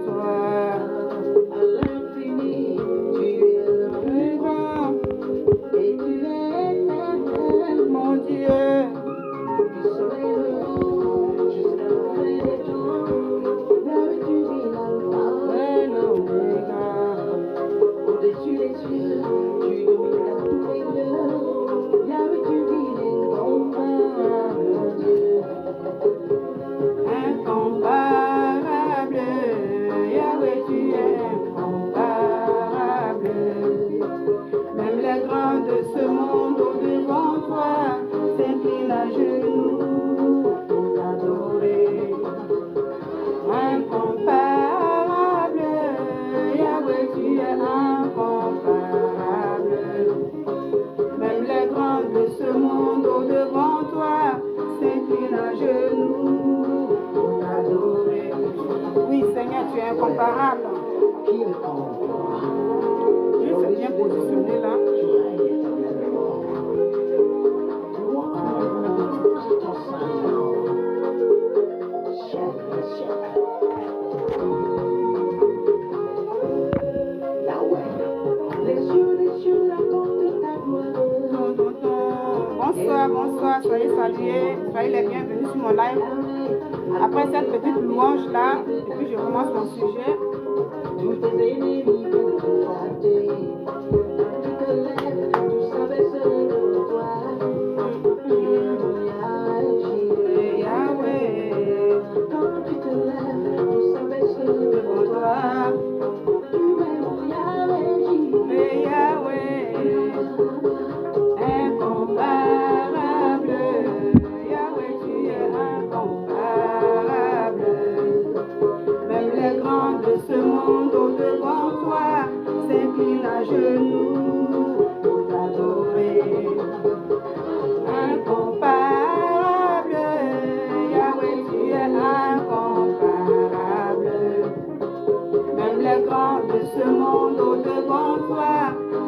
toi. À l'infini, tu es le plus grand. Et tu es éternel, mon Dieu. Du soleil levé jusqu'à la fin des jours. Vers tu vis l'alpha et l'oméga. Au-dessus des cieux, tu domines à tous les lieux. Vers tu vis l'incomparable Dieu. Incomparable, Yahweh, tu es incomparable. Même les grands de ce monde au-devant toi s'inclinent à genoux pour t'adorer. Incomparable, Yahweh, tu es incomparable. Même les grands de ce monde au-devant toi s'inclinent à genoux pour t'adorer. Oui, Seigneur, tu es incomparable. Dieu s'est bien positionné là. Bonsoir, bonsoir, soyez salués, soyez les bienvenus sur mon live. Après cette petite louange là, et puis je commence mon sujet. Tous tes ennemis vont te flatter. Tu te lèves, tu savais de toi. Yahweh, quand tu te lèves, tu savais de toi. Tu es mon Yahweh, Yahweh, incomparable. Yahweh, tu es incomparable. Même les grands de ce monde au-devant toi s'inclinent à genoux pour t'adorer. Incomparable, Yahweh, tu es incomparable. Même les grands de ce monde au-devant toi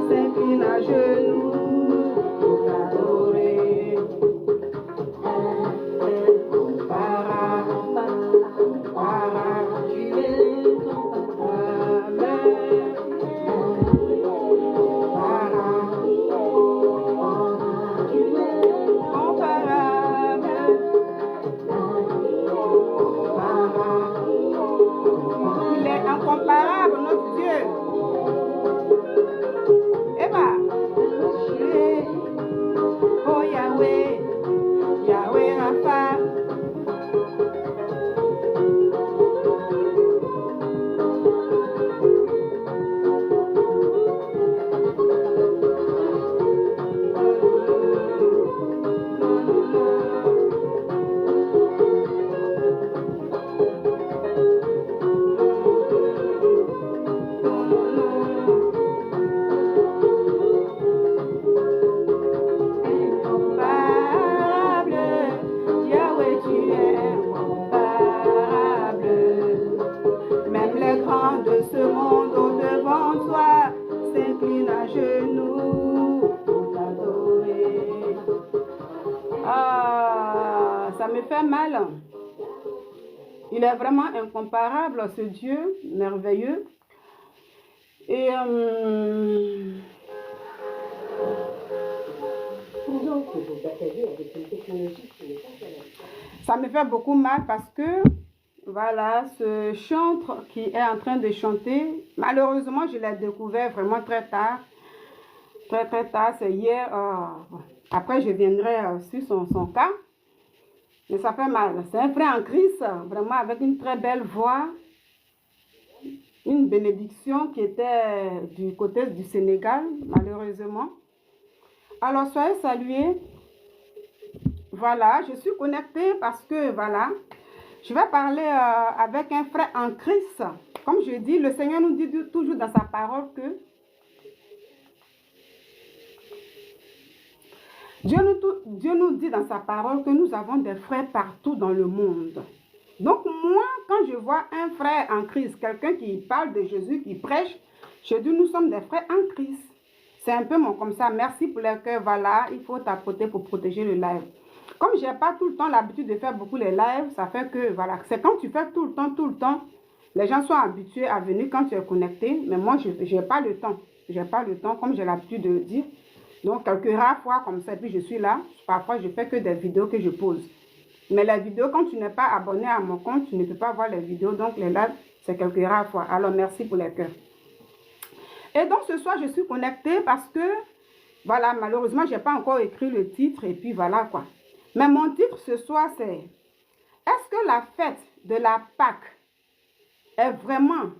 s'inclinent à genoux pour t'adorer. Incomparable, tu es incomparable. Il est incomparable, notre Dieu. Eva, oh Yahweh, Yahweh Rapha. Mal. Il est vraiment incomparable, ce Dieu merveilleux. Et ça me fait beaucoup mal parce que voilà, ce chantre qui est en train de chanter, malheureusement je l'ai découvert vraiment très tard, c'est hier. Après je viendrai sur son cas. Mais ça fait mal. C'est un frère en Christ, vraiment avec une très belle voix. Une bénédiction qui était du côté du Sénégal, malheureusement. Alors, soyez salués. Voilà, je suis connectée parce que, voilà, je vais parler avec un frère en Christ. Comme je dis, le Seigneur nous dit toujours dans sa parole que Dieu nous dit dans sa parole que nous avons des frères partout dans le monde. Donc moi, quand je vois un frère en Christ, quelqu'un qui parle de Jésus, qui prêche, je dis nous sommes des frères en Christ. C'est un peu comme ça. Merci pour les cœurs. Voilà, il faut tapoter pour protéger le live. Comme je n'ai pas tout le temps l'habitude de faire beaucoup les lives, ça fait que, voilà, c'est quand tu fais tout le temps, Les gens sont habitués à venir quand tu es connecté, mais moi, je n'ai pas le temps. Je n'ai pas le temps, comme j'ai l'habitude de le dire. Donc, quelques rares fois comme ça, et puis je suis là. Parfois, je fais que des vidéos que je pose. Mais les vidéos, quand tu n'es pas abonné à mon compte, tu ne peux pas voir les vidéos. Donc, les lives, c'est quelques rares fois. Alors, merci pour les cœurs. Et donc, ce soir, je suis connectée parce que, voilà, malheureusement, je n'ai pas encore écrit le titre. Et puis, voilà quoi. Mais mon titre ce soir, c'est: est-ce que la fête de la Pâque est vraiment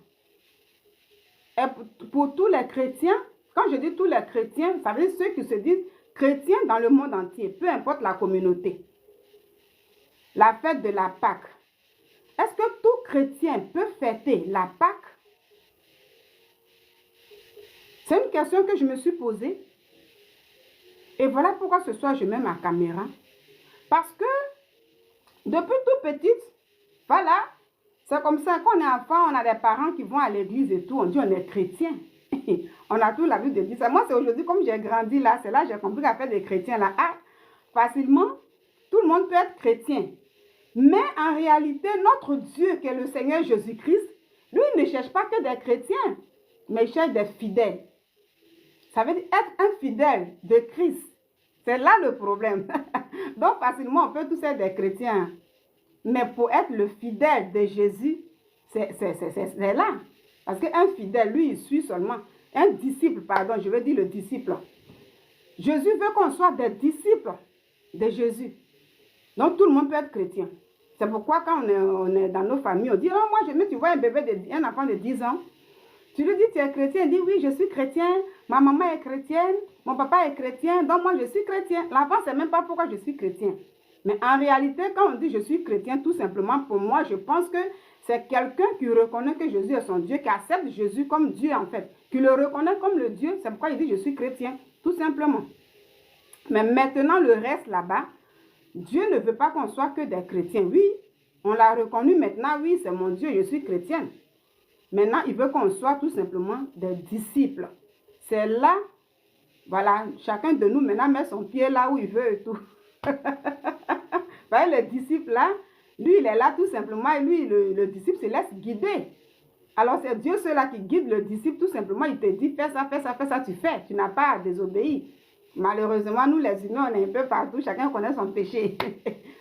pour tous les chrétiens? Quand je dis tous les chrétiens, ça veut dire ceux qui se disent chrétiens dans le monde entier, peu importe la communauté. La fête de la Pâque. Est-ce que tout chrétien peut fêter la Pâque? C'est une question que je me suis posée. Et voilà pourquoi ce soir je mets ma caméra. Parce que depuis toute petite, voilà, c'est comme ça, quand on est enfant, on a des parents qui vont à l'église et tout, on dit on est chrétien. On a tout l'habitude de dire ça. Moi, c'est aujourd'hui, comme j'ai grandi là, c'est là que j'ai compris qu'à faire des chrétiens là. Ah, facilement, tout le monde peut être chrétien. Mais en réalité, notre Dieu, qui est le Seigneur Jésus-Christ, lui, il ne cherche pas que des chrétiens, mais il cherche des fidèles. Ça veut dire être un fidèle de Christ. C'est là le problème. Donc, facilement, on peut tous être des chrétiens. Mais pour être le fidèle de Jésus, c'est là. Parce qu'un fidèle, lui, il suit seulement. Un disciple, pardon, je veux dire le disciple. Jésus veut qu'on soit des disciples de Jésus. Donc, tout le monde peut être chrétien. C'est pourquoi quand on est dans nos familles, on dit: oh, moi, mais tu vois un enfant de 10 ans, tu lui dis: tu es chrétien, il dit: oui, je suis chrétien, ma maman est chrétienne, mon papa est chrétien, donc moi, je suis chrétien. L'enfant ne sait même pas pourquoi je suis chrétien. Mais en réalité, quand on dit je suis chrétien, tout simplement, pour moi, je pense que c'est quelqu'un qui reconnaît que Jésus est son Dieu, qui accepte Jésus comme Dieu en fait, qui le reconnaît comme le Dieu. C'est pourquoi il dit je suis chrétien, tout simplement. Mais maintenant, le reste là-bas, Dieu ne veut pas qu'on soit que des chrétiens. Oui, on l'a reconnu maintenant, oui, c'est mon Dieu, je suis chrétienne. Maintenant, il veut qu'on soit tout simplement des disciples. C'est là, voilà, chacun de nous maintenant met son pied là où il veut et tout. Vous voyez, le disciple là, lui, il est là tout simplement, et lui, le disciple se laisse guider. Alors, c'est Dieu ceux-là qui guide le disciple, tout simplement, il te dit: fais ça, fais ça, fais ça, tu fais. Tu n'as pas à désobéir. Malheureusement, nous les humains, on est un peu partout, chacun connaît son péché.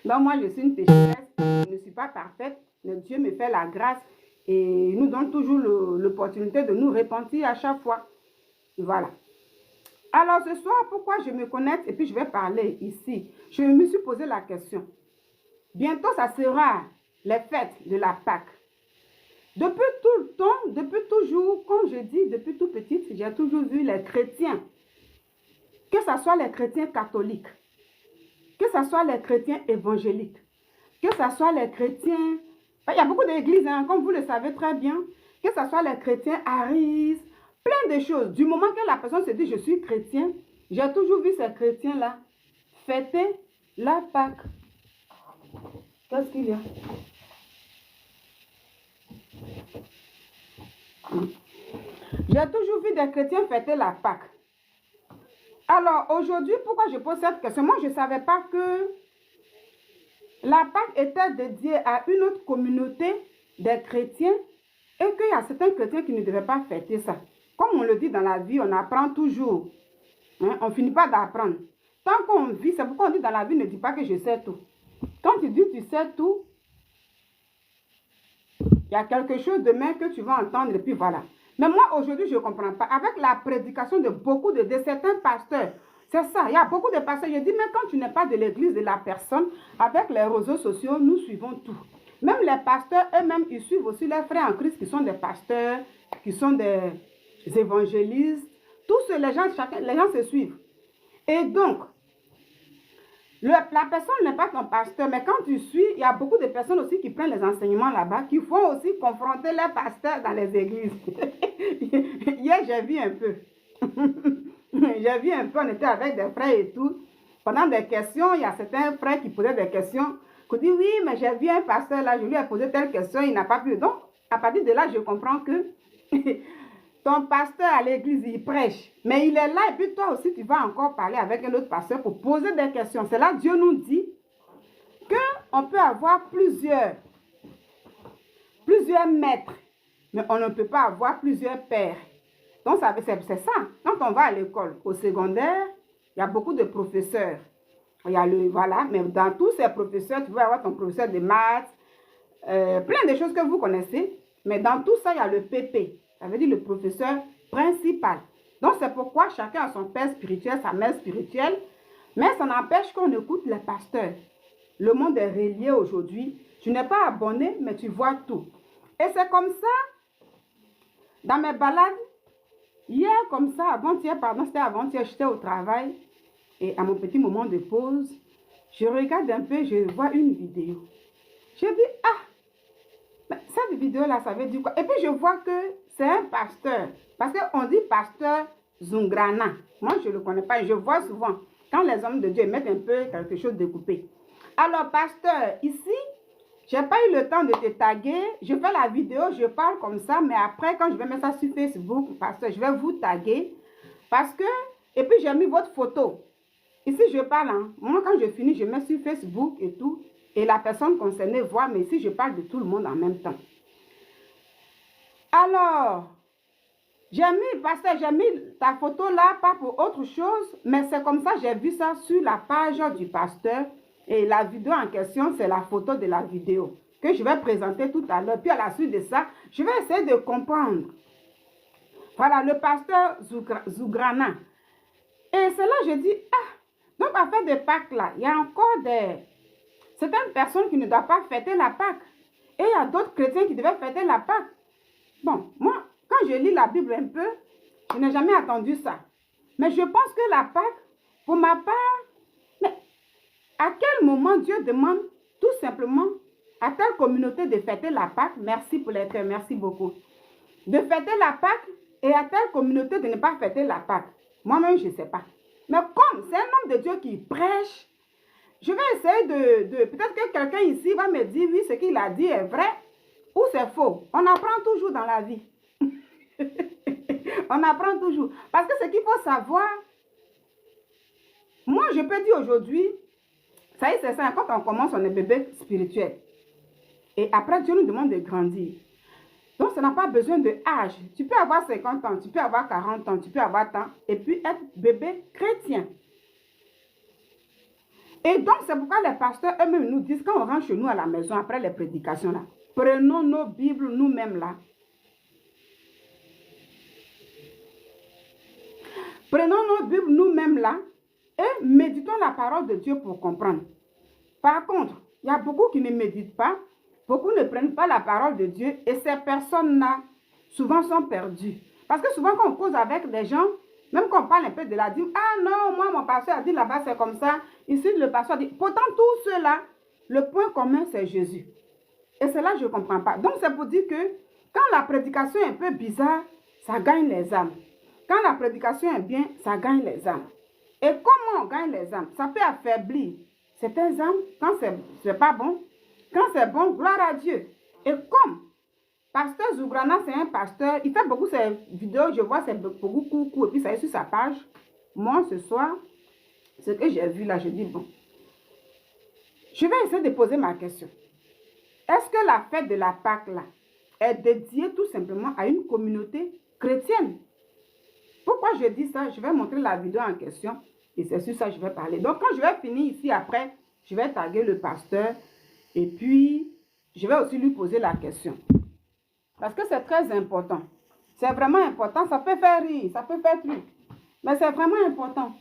Donc, moi, je suis une pécheresse, je ne suis pas parfaite, mais Dieu me fait la grâce et nous donne toujours l'opportunité de nous repentir à chaque fois. Voilà. Alors, ce soir, pourquoi je me connecte et puis je vais parler ici? Je me suis posé la question. Bientôt, ça sera les fêtes de la Pâque. Depuis tout le temps, depuis toujours, comme je dis, depuis tout petite, j'ai toujours vu les chrétiens, que ce soit les chrétiens catholiques, que ce soit les chrétiens évangéliques, que ce soit les chrétiens... Il y a beaucoup d'églises, hein, comme vous le savez très bien, que ce soit les chrétiens aris, plein de choses. Du moment que la personne se dit je suis chrétien, j'ai toujours vu ces chrétiens-là fêter la Pâque. Qu'est-ce qu'il y a? J'ai toujours vu des chrétiens fêter la Pâque. Alors, aujourd'hui, pourquoi je pose cette question? Moi, je ne savais pas que la Pâque était dédiée à une autre communauté des chrétiens et qu'il y a certains chrétiens qui ne devaient pas fêter ça. Comme on le dit dans la vie, on apprend toujours. Hein? On ne finit pas d'apprendre. Tant qu'on vit, c'est pourquoi on dit dans la vie, ne dis pas que je sais tout. Quand tu dis tu sais tout, il y a quelque chose demain que tu vas entendre et puis voilà. Mais moi, aujourd'hui, je ne comprends pas. Avec la prédication de beaucoup de certains pasteurs, c'est ça, il y a beaucoup de pasteurs. Je dis, mais quand tu n'es pas de l'église de la personne, avec les réseaux sociaux, nous suivons tout. Même les pasteurs eux-mêmes, ils suivent aussi leurs frères en Christ qui sont des pasteurs, qui sont des évangélistes. Tous les gens se suivent. Et donc, la personne n'est pas ton pasteur, mais quand tu suis, il y a beaucoup de personnes aussi qui prennent les enseignements là-bas, qui font aussi confronter les pasteurs dans les églises. Hier, j'ai vu un peu. J'ai vu un peu, on était avec des frères et tout. Pendant des questions, il y a certains frères qui posaient des questions, qui disent, oui, mais j'ai vu un pasteur là, je lui ai posé telle question, il n'a pas pu. Donc, à partir de là, je comprends que ton pasteur à l'église, il prêche. Mais il est là et puis toi aussi, tu vas encore parler avec un autre pasteur pour poser des questions. C'est là Dieu nous dit qu'on peut avoir plusieurs maîtres mais on ne peut pas avoir plusieurs pères. Donc, c'est ça. Quand on va à l'école, au secondaire, il y a beaucoup de professeurs. Il y a voilà, mais dans tous ces professeurs, tu vas avoir ton professeur de maths, plein de choses que vous connaissez. Mais dans tout ça, il y a le PP. Ça veut dire le professeur principal. Donc, c'est pourquoi chacun a son père spirituel, sa mère spirituelle. Mais ça n'empêche qu'on écoute les pasteurs. Le monde est relié aujourd'hui. Tu n'es pas abonné, mais tu vois tout. Et c'est comme ça, dans mes balades, hier comme ça, avant-hier, pardon, c'était avant-hier, j'étais au travail. Et à mon petit moment de pause, je regarde un peu, je vois une vidéo. Je dis, ah, mais cette vidéo-là, ça veut dire quoi? Et puis je vois que c'est un pasteur. Parce qu'on dit pasteur Zungrana. Moi, je ne le connais pas. Je vois souvent, quand les hommes de Dieu mettent un peu quelque chose de coupé. Alors, pasteur, ici, je n'ai pas eu le temps de te taguer. Je fais la vidéo, je parle comme ça. Mais après, quand je vais mettre ça sur Facebook, pasteur, je vais vous taguer. Parce que, et puis j'ai mis votre photo. Ici, je parle. Hein. Moi, quand je finis, je mets sur Facebook et tout. Et la personne concernée voit, mais ici, je parle de tout le monde en même temps. Alors, j'ai mis, pasteur, j'ai mis ta photo là, pas pour autre chose, mais c'est comme ça, j'ai vu ça sur la page du pasteur. Et la vidéo en question, c'est la photo de la vidéo que je vais présenter tout à l'heure. Puis à la suite de ça, je vais essayer de comprendre. Voilà, le pasteur Zougrana. Et c'est là que je dis, ah, donc à faire de Pâques là, il y a encore certaines personnes qui ne doivent pas fêter la Pâques. Et il y a d'autres chrétiens qui devaient fêter la Pâques. Bon, moi, quand je lis la Bible un peu, je n'ai jamais entendu ça. Mais je pense que la Pâques, pour ma part, mais à quel moment Dieu demande tout simplement à telle communauté de fêter la Pâques? Merci pour les cœurs, merci beaucoup. De fêter la Pâques et à telle communauté de ne pas fêter la Pâques. Moi-même, je ne sais pas. Mais comme c'est un homme de Dieu qui prêche, je vais essayer peut-être que quelqu'un ici va me dire, oui, ce qu'il a dit est vrai ou c'est faux. On apprend toujours dans la vie. On apprend toujours. Parce que ce qu'il faut savoir, moi, je peux dire aujourd'hui, ça y est, c'est ça, quand on commence, on est bébé spirituel. Et après, Dieu nous demande de grandir. Donc, ça n'a pas besoin de âge. Tu peux avoir 50 ans, tu peux avoir 40 ans, tu peux avoir tant, et puis être bébé chrétien. Et donc, c'est pourquoi les pasteurs eux-mêmes nous disent, quand on rentre chez nous à la maison, après les prédications là, prenons nos Bibles nous-mêmes là. Prenons nos Bibles nous-mêmes là et méditons la parole de Dieu pour comprendre. Par contre, il y a beaucoup qui ne méditent pas, beaucoup ne prennent pas la parole de Dieu et ces personnes-là, souvent sont perdues. Parce que souvent, quand on cause avec des gens, même quand on parle un peu de la dîme, ah non, moi, mon pasteur a dit là-bas, c'est comme ça. Ici, le pasteur dit, pourtant, tous ceux-là, le point commun, c'est Jésus. Et c'est là que je ne comprends pas. Donc, c'est pour dire que quand la prédication est un peu bizarre, ça gagne les âmes. Quand la prédication est bien, ça gagne les âmes. Et comment on gagne les âmes? Ça peut affaiblir certaines âmes quand c'est pas bon. Quand c'est bon, gloire à Dieu. Et comme pasteur Zougrana, c'est un pasteur, il fait beaucoup ses vidéos, je vois, c'est beaucoup court, et puis ça est sur sa page. Moi, ce soir, ce que j'ai vu là, je dis, bon, je vais essayer de poser ma question. Est-ce que la fête de la Pâque là est dédiée tout simplement à une communauté chrétienne? Pourquoi je dis ça? Je vais montrer la vidéo en question et c'est sur ça que je vais parler. Donc, quand je vais finir ici après, je vais taguer le pasteur et puis je vais aussi lui poser la question. Parce que c'est très important. C'est vraiment important. Ça peut faire rire, ça peut faire truc. Mais c'est vraiment important.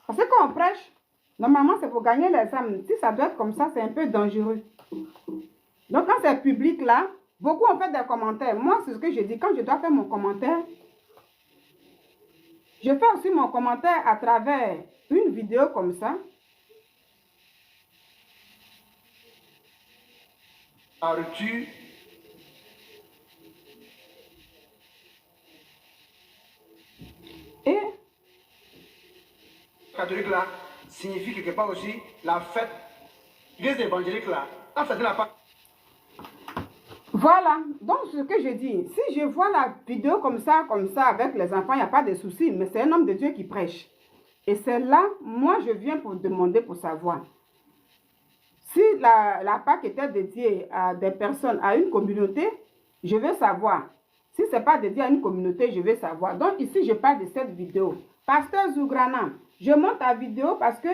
Parce que quand on prêche, normalement, c'est pour gagner les âmes. Si ça doit être comme ça, c'est un peu dangereux. Donc, quand c'est public là, beaucoup ont fait des commentaires. Moi, c'est ce que je dis. Quand je dois faire mon commentaire, je fais aussi mon commentaire à travers une vidéo comme ça. As-tu Et catholique là signifie quelque part aussi la fête. Les évangéliques là, la fête de la Pâque. voilà, donc ce que je dis, si je vois la vidéo comme ça, avec les enfants, il n'y a pas de souci, mais c'est un homme de Dieu qui prêche. Et c'est là, moi je viens pour demander, pour savoir. Si la Pâque était dédiée à des personnes, à une communauté, je veux savoir. Si ce n'est pas dédié à une communauté, je veux savoir. Donc ici, je parle de cette vidéo. Pasteur Zougrana, je monte ta vidéo parce que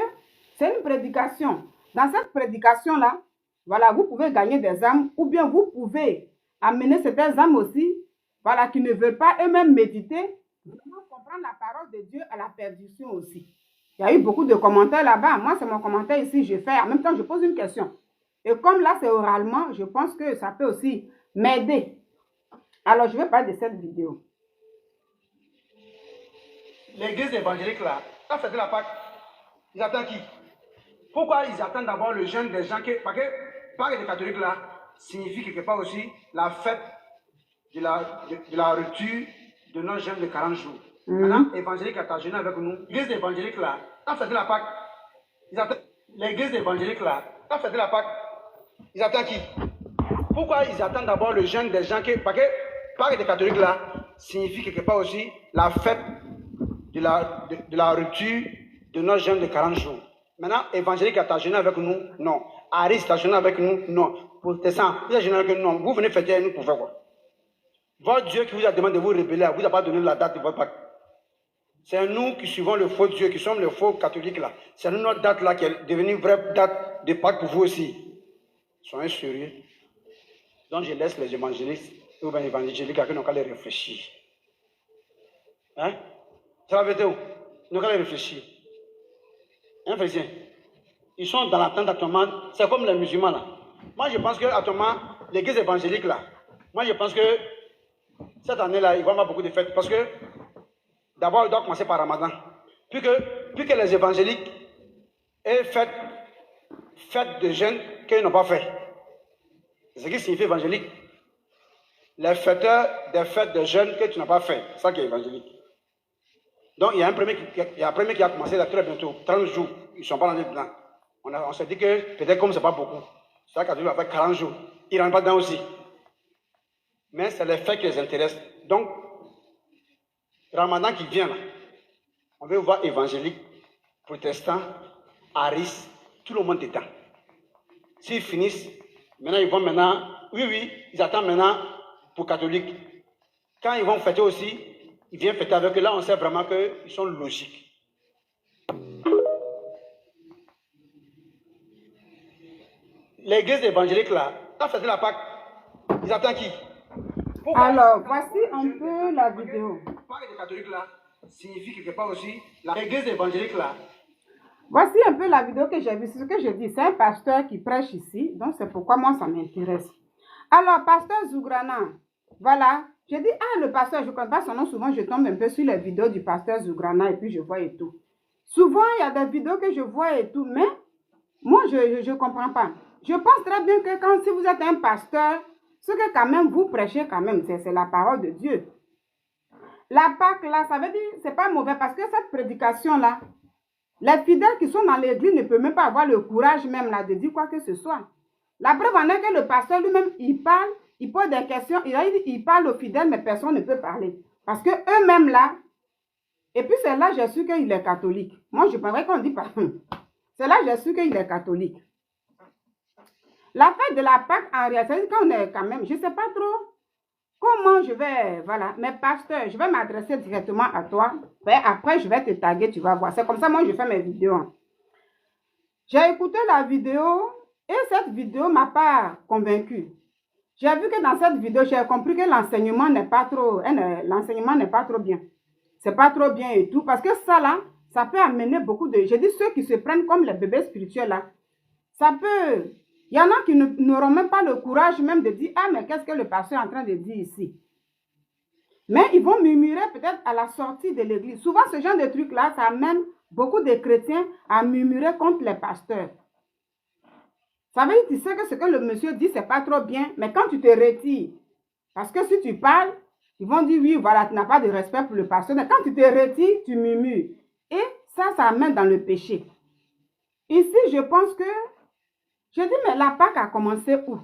c'est une prédication. Dans cette prédication-là, voilà, vous pouvez gagner des âmes ou bien vous pouvez amener certaines âmes aussi, voilà, qui ne veulent pas eux-mêmes méditer, vraiment comprendre la parole de Dieu à la perdition aussi. Il y a eu beaucoup de commentaires là-bas. Moi, c'est mon commentaire ici, je fais. En même temps, je pose une question. Et comme là, c'est oralement, je pense que ça peut aussi m'aider. Alors, je vais parler de cette vidéo. L'église évangélique là, quand fait la Pâque, ils attendent qui? Pourquoi ils attendent d'abord le jeûne des gens qui... Parce que Pâque des catholiques là, signifie quelque part aussi la fête de la rupture de notre jeûne de 40 jours. Maintenant, évangélique a jeûné avec nous. L'église évangélique là, quand fait la Pâque, ils attendent... L'église évangélique là, quand fait la Pâque, ils attendent qui? Pourquoi ils attendent d'abord le jeûne des gens qui... Parce que Pâque des catholiques là, signifie quelque part aussi la fête de la rupture de notre jeûne de 40 jours. Maintenant, évangélique a jeûné avec nous? Non. Aris a jeûné avec nous? Non. Protestant, vous avez jeûné avec nous? Non. Vous venez fêter avec nous pour faire quoi? Votre Dieu qui vous a demandé de vous rébeller, vous n'a pas donné la date de votre Pâque. C'est nous qui suivons le faux Dieu, qui sommes les faux catholiques là. C'est notre date là qui est devenue une vraie date de Pâque pour vous aussi. Soyez sérieux. Donc je laisse les évangélistes ou bien les évangéliques à qui n'ont qu'à les réfléchir. Hein? Ça va être où? Ils n'ont qu'à les réfléchir. Hein, frère? Ils sont dans l'attente actuellement. C'est comme les musulmans là. Moi je pense que actuellement, l'église évangélique là, moi je pense que cette année là, il va y avoir beaucoup de fêtes. Parce que d'abord, il doit commencer par Ramadan. Puis que les évangéliques aient fête de jeûne qu'ils n'ont pas fait. C'est ce qui signifie évangélique. Les fêteurs des fêtes de jeûne que tu n'as pas fait. C'est ça qui est évangélique. Donc il y a un premier qui a commencé là très bientôt, 30 jours. Ils ne sont pas rentrés dedans. On s'est dit que peut-être comme ce n'est pas beaucoup, c'est ça qu'il va faire 40 jours. Ils ne rentrent pas dedans aussi. Mais c'est les faits qui les intéressent. Donc, Ramadan qui vient là, on veut voir évangélique, protestant, aris, tout le monde dedans. S'ils finissent, maintenant, oui, ils attendent maintenant pour catholiques. Quand ils vont fêter aussi, ils viennent fêter avec eux. Là, on sait vraiment qu'ils sont logiques. L'église évangélique là, quand fêter la Pâque, ils attendent qui? Alors, voici un peu la vidéo. Pâque des catholiques là, signifie quelque part aussi l'église évangélique là. Voici un peu la vidéo que j'ai vue. C'est ce que je dis. C'est un pasteur qui prêche ici. Donc, c'est pourquoi moi, ça m'intéresse. Alors, pasteur Zougrana, voilà. Je dis, le pasteur, je ne connais pas son nom. Souvent, je tombe un peu sur les vidéos du pasteur Zougrana et puis je vois et tout. Souvent, il y a des vidéos que je vois et tout. Mais moi, je ne comprends pas. Je pense très bien que si vous êtes un pasteur, ce que quand même vous prêchez quand même, c'est la parole de Dieu. La Pâque là, ça veut dire, c'est pas mauvais parce que cette prédication-là, les fidèles qui sont dans l'église ne peuvent même pas avoir le courage même là de dire quoi que ce soit. La preuve en est que le pasteur lui-même, il parle, il pose des questions, il parle aux fidèles, mais personne ne peut parler. Parce que eux-mêmes là, et puis c'est là j'ai su qu'il est catholique. Moi, je pensais qu'on dit pas. C'est là j'ai su qu'il est catholique. La fête de la Pâque, en réalité, quand on est quand même, je ne sais pas trop comment je vais, voilà. Mais pasteur, je vais m'adresser directement à toi. Ben, après, je vais te taguer, tu vas voir. C'est comme ça, moi, je fais mes vidéos. J'ai écouté la vidéo et cette vidéo ne m'a pas convaincue. J'ai vu que dans cette vidéo, j'ai compris que l'enseignement n'est pas trop bien. C'est pas trop bien et tout. Parce que ça, là, ça peut amener beaucoup de... Je dis ceux qui se prennent comme les bébés spirituels, là. Ça peut... Il y en a qui n'auront même pas le courage même de dire, mais qu'est-ce que le pasteur est en train de dire ici? Mais ils vont murmurer peut-être à la sortie de l'église. Souvent, ce genre de trucs-là, ça amène beaucoup de chrétiens à murmurer contre les pasteurs. Ça veut dire, tu sais que ce que le monsieur dit, c'est pas trop bien, mais quand tu te retires, parce que si tu parles, ils vont dire, oui, voilà, tu n'as pas de respect pour le pasteur, mais quand tu te retires, tu murmures. Et ça amène dans le péché. Ici, je pense que je dis, mais la Pâque a commencé où?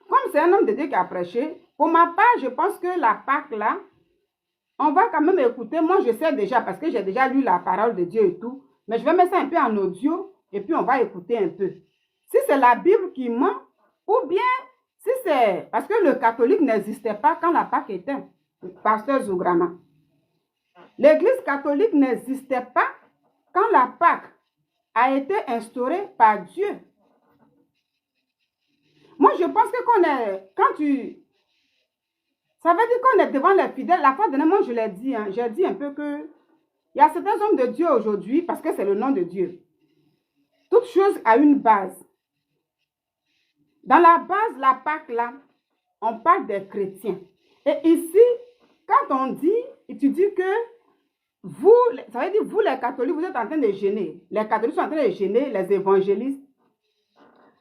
Comme c'est un homme de Dieu qui a prêché, pour ma part, je pense que la Pâque, là, on va quand même écouter. Moi, je sais déjà, parce que j'ai déjà lu la parole de Dieu et tout, mais je vais mettre ça un peu en audio, et puis on va écouter un peu. Si c'est la Bible qui ment, ou bien Si c'est parce que le catholique n'existait pas quand la Pâque était, pasteur Zougrana. L'église catholique n'existait pas quand la Pâque a été instaurée par Dieu. Moi, je pense que ça veut dire qu'on est devant les fidèles. La fois dernière, moi, je l'ai dit, hein, j'ai dit un peu que il y a certains hommes de Dieu aujourd'hui, parce que c'est le nom de Dieu. Toute chose a une base. Dans la base, la Pâque, là, on parle des chrétiens. Et ici, quand on dit, tu dis que vous, ça veut dire vous les catholiques, vous êtes en train de gêner. Les catholiques sont en train de gêner les évangélistes,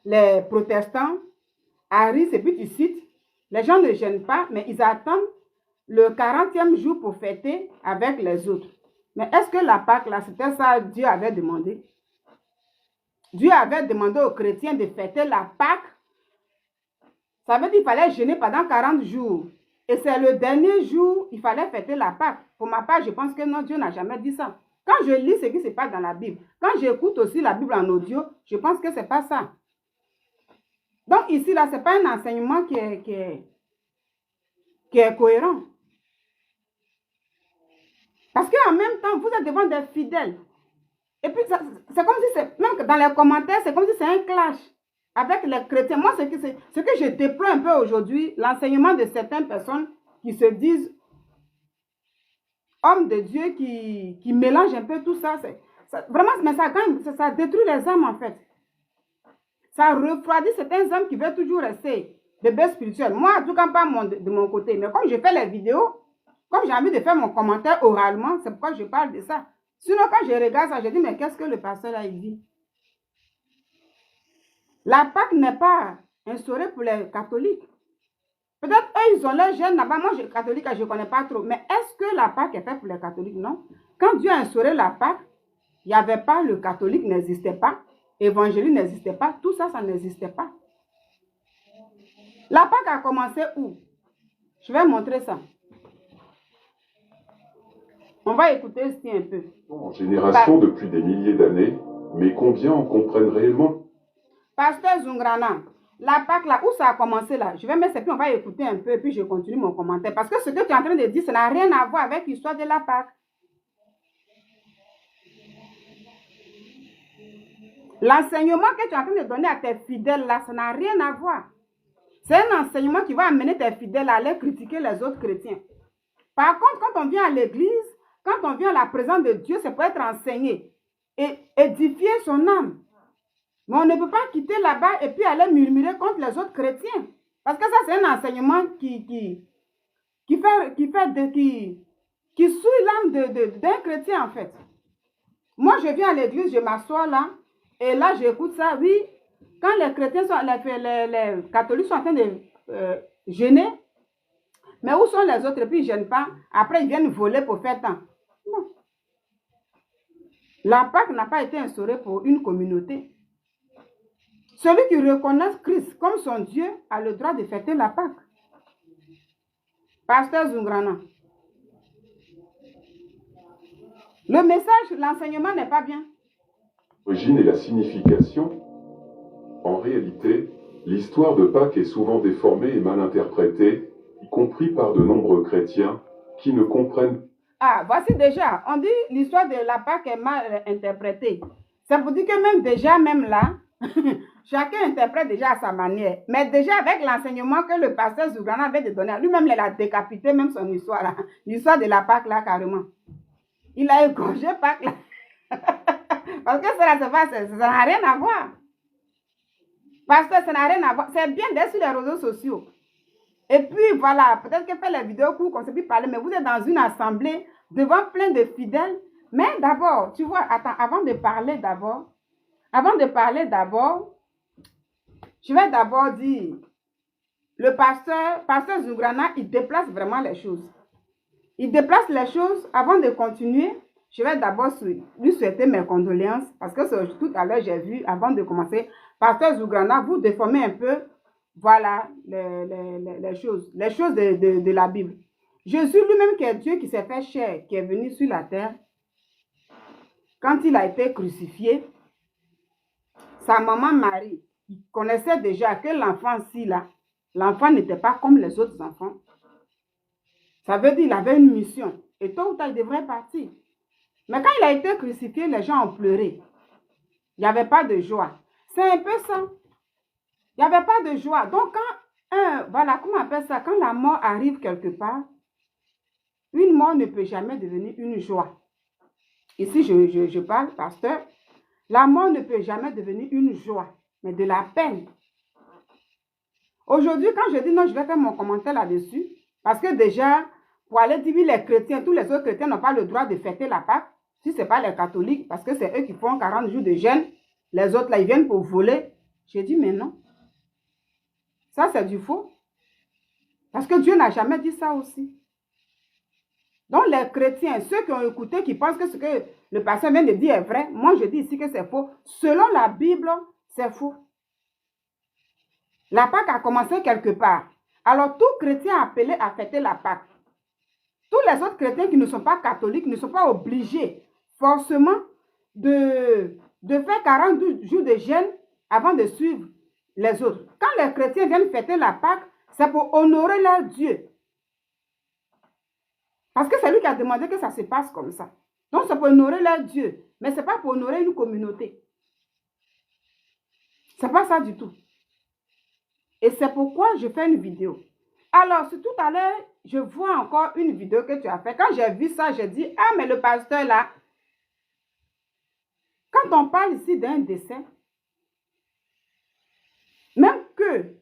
les protestants, Aris, et puis tu cites. Les gens ne gênent pas, mais ils attendent le 40e jour pour fêter avec les autres. Mais est-ce que la Pâque, là, c'était ça Dieu avait demandé? Dieu avait demandé aux chrétiens de fêter la Pâque. Ça veut dire qu'il fallait jeûner pendant 40 jours. Et c'est le dernier jour, il fallait fêter la Pâque. Pour ma part, je pense que non, Dieu n'a jamais dit ça. Quand je lis ce qui se passe dans la Bible, quand j'écoute aussi la Bible en audio, je pense que ce n'est pas ça. Donc ici, là, ce n'est pas un enseignement qui est cohérent. Parce qu'en même temps, vous êtes devant des fidèles. Et puis, c'est comme si, même dans les commentaires, c'est comme si c'est un clash avec les chrétiens. Moi, ce que je déplore un peu aujourd'hui, l'enseignement de certaines personnes qui se disent hommes de Dieu, qui mélangent un peu tout ça. Vraiment, mais ça détruit les âmes, en fait. Ça refroidit certains hommes qui veulent toujours rester bébés spirituels. Moi, en tout cas, pas de mon côté. Mais comme je fais les vidéos, comme j'ai envie de faire mon commentaire oralement, c'est pourquoi je parle de ça. Sinon, quand je regarde ça, je dis, mais qu'est-ce que le pasteur a dit? La Pâque n'est pas instaurée pour les catholiques. Peut-être eux, ils ont leur gène là-bas. Moi, catholique, je ne connais pas trop. Mais est-ce que la Pâque est faite pour les catholiques? Non. Quand Dieu a instauré la Pâque, il n'y avait pas, le catholique n'existait pas, l'évangile n'existait pas, tout ça, ça n'existait pas. La Pâque a commencé où? Je vais montrer ça. On va écouter ceci un peu. En génération depuis des milliers d'années, mais combien en comprennent réellement? Pasteur Zungrana, la Pâque là, où ça a commencé là? Je vais mettre ça, puis on va écouter un peu, et puis je continue mon commentaire. Parce que ce que tu es en train de dire, ça n'a rien à voir avec l'histoire de la Pâque. L'enseignement que tu es en train de donner à tes fidèles là, ça n'a rien à voir. C'est un enseignement qui va amener tes fidèles à aller critiquer les autres chrétiens. Par contre, quand on vient à l'église, quand on vient à la présence de Dieu, c'est pour être enseigné et édifier son âme. Mais on ne peut pas quitter là-bas et puis aller murmurer contre les autres chrétiens. Parce que ça, c'est un enseignement qui souille l'âme d'un chrétien, en fait. Moi, je viens à l'église, je m'assois là, et là, j'écoute ça. Oui, quand les chrétiens les catholiques sont en train de jeûner, mais où sont les autres? Et puis, ils ne gênent pas. Après, ils viennent voler pour faire tant. Non. La Pâque n'a pas été instaurée pour une communauté. Celui qui reconnaît Christ comme son Dieu a le droit de fêter la Pâque. Pasteur Zungrana. Le message, l'enseignement n'est pas bien. L'origine et la signification. En réalité, l'histoire de Pâques est souvent déformée et mal interprétée, y compris par de nombreux chrétiens qui ne comprennent pas. Ah, voici déjà, on dit l'histoire de la Pâque est mal interprétée. Ça veut dire que même là, chacun interprète déjà à sa manière. Mais déjà avec l'enseignement que le pasteur Zougrana avait de donner, lui-même il a décapité même son histoire là. L'histoire de la Pâque là carrément. Il a égorgé Pâque là. Parce que ça n'a rien à voir. Pasteur, ça n'a rien à voir. C'est bien d'être sur les réseaux sociaux. Et puis voilà, peut-être que faire les vidéos courtes, qu'on ne sait plus parler, mais vous êtes dans une assemblée devant plein de fidèles. Mais d'abord, tu vois, attends, avant de parler d'abord, je vais d'abord dire, le pasteur Zougrana, il déplace vraiment les choses. Il déplace les choses. Avant de continuer, je vais d'abord lui souhaiter mes condoléances, parce que tout à l'heure, j'ai vu, avant de commencer, pasteur Zougrana, vous déformez un peu, voilà, les choses de la Bible. Jésus lui-même, qui est Dieu, qui s'est fait chair, qui est venu sur la terre, quand il a été crucifié, sa maman Marie, qui connaissait déjà que l'enfant-ci là, l'enfant n'était pas comme les autres enfants. Ça veut dire qu'il avait une mission. Et tôt ou tard, il devrait partir. Mais quand il a été crucifié, les gens ont pleuré. Il n'y avait pas de joie. C'est un peu ça. Il n'y avait pas de joie. Donc, voilà, comment on appelle ça? Quand la mort arrive quelque part, une mort ne peut jamais devenir une joie. Ici, je parle, pasteur. La mort ne peut jamais devenir une joie, mais de la peine. Aujourd'hui, quand je dis non, je vais faire mon commentaire là-dessus, parce que déjà, pour aller dire, oui, les chrétiens, tous les autres chrétiens n'ont pas le droit de fêter la Pâque, si ce n'est pas les catholiques, parce que c'est eux qui font 40 jours de jeûne, les autres, là, ils viennent pour voler. J'ai dit, mais non. Ça, c'est du faux. Parce que Dieu n'a jamais dit ça aussi. Donc, les chrétiens, ceux qui ont écouté, qui pensent que ce que le pasteur vient de dire est vrai, moi, je dis ici que c'est faux. Selon la Bible, c'est faux. La Pâque a commencé quelque part. Alors, tout chrétien appelé à fêter la Pâque. Tous les autres chrétiens qui ne sont pas catholiques ne sont pas obligés forcément de faire 40 jours de jeûne avant de suivre les autres. Quand les chrétiens viennent fêter la Pâque, c'est pour honorer leur Dieu. Parce que c'est lui qui a demandé que ça se passe comme ça. Donc, c'est pour honorer leur Dieu. Mais ce n'est pas pour honorer une communauté. Ce n'est pas ça du tout. Et c'est pourquoi je fais une vidéo. Alors, si tout à l'heure, je vois encore une vidéo que tu as fait. Quand j'ai vu ça, j'ai dit, ah, mais le pasteur là, quand on parle ici d'un décès, même que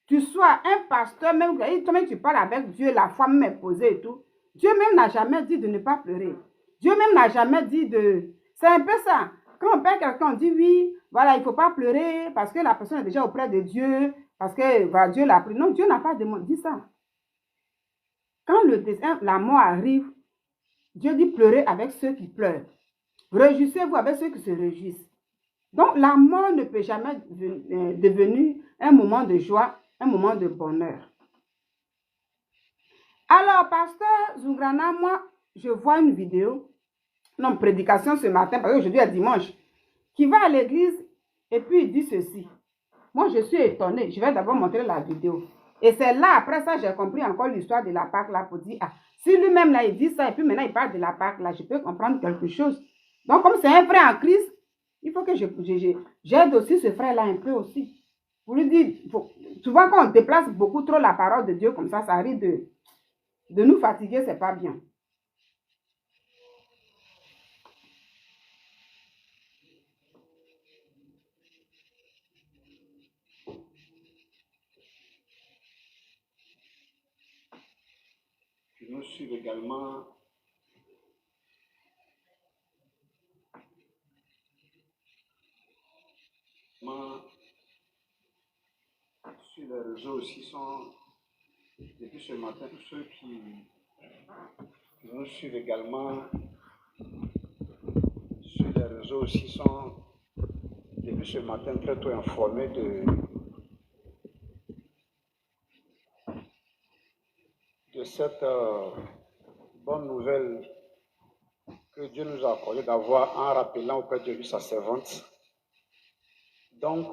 tu sois un pasteur, même que tu parles avec Dieu, la foi même est posée et tout, Dieu même n'a jamais dit de ne pas pleurer. Dieu même n'a jamais dit de... C'est un peu ça. Quand on perd quelqu'un, on dit oui, voilà, il ne faut pas pleurer parce que la personne est déjà auprès de Dieu, parce que voilà, Dieu l'a pris. Non, Dieu n'a pas dit ça. Quand le décès, la mort arrive, Dieu dit pleurer avec ceux qui pleurent. Réjouissez-vous avec ceux qui se réjouissent. Donc, la mort ne peut jamais devenir un moment de joie, un moment de bonheur. Alors, pasteur Zungrana, moi, je vois une vidéo, non, prédication ce matin, parce qu'aujourd'hui est dimanche, qui va à l'église et puis il dit ceci. Moi, je suis étonnée. Je vais d'abord montrer la vidéo. Et c'est là, après ça, j'ai compris encore l'histoire de la Pâque là pour dire, ah, si lui-même là, il dit ça et puis maintenant il parle de la Pâque là, je peux comprendre quelque chose. Donc, comme c'est un frère en Christ, il faut que j'aide aussi ce frère là un peu aussi. Pour lui dire, souvent quand on déplace beaucoup trop la parole de Dieu comme ça arrive de nous fatiguer, c'est pas bien. Qui nous suivent également sur les réseaux aussi sont, depuis ce matin, tous ceux qui nous suivent également sur les réseaux aussi sont, depuis ce matin, très tôt informés de cette bonne nouvelle que Dieu nous a accordé d'avoir en rappelant auprès de lui sa servante. Donc,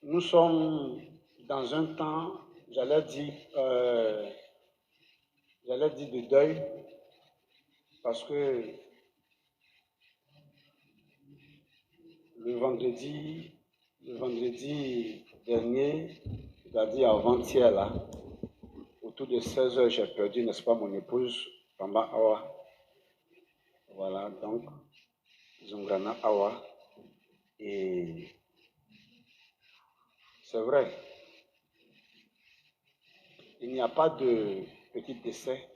nous sommes dans un temps, j'allais dire de deuil, parce que le vendredi dernier, c'est-à-dire avant-hier, là, autour de 16 heures, j'ai perdu, n'est-ce pas, mon épouse, Bamba Awa. Voilà, donc, Zungrana Awa. Et c'est vrai, il n'y a pas de petit décès.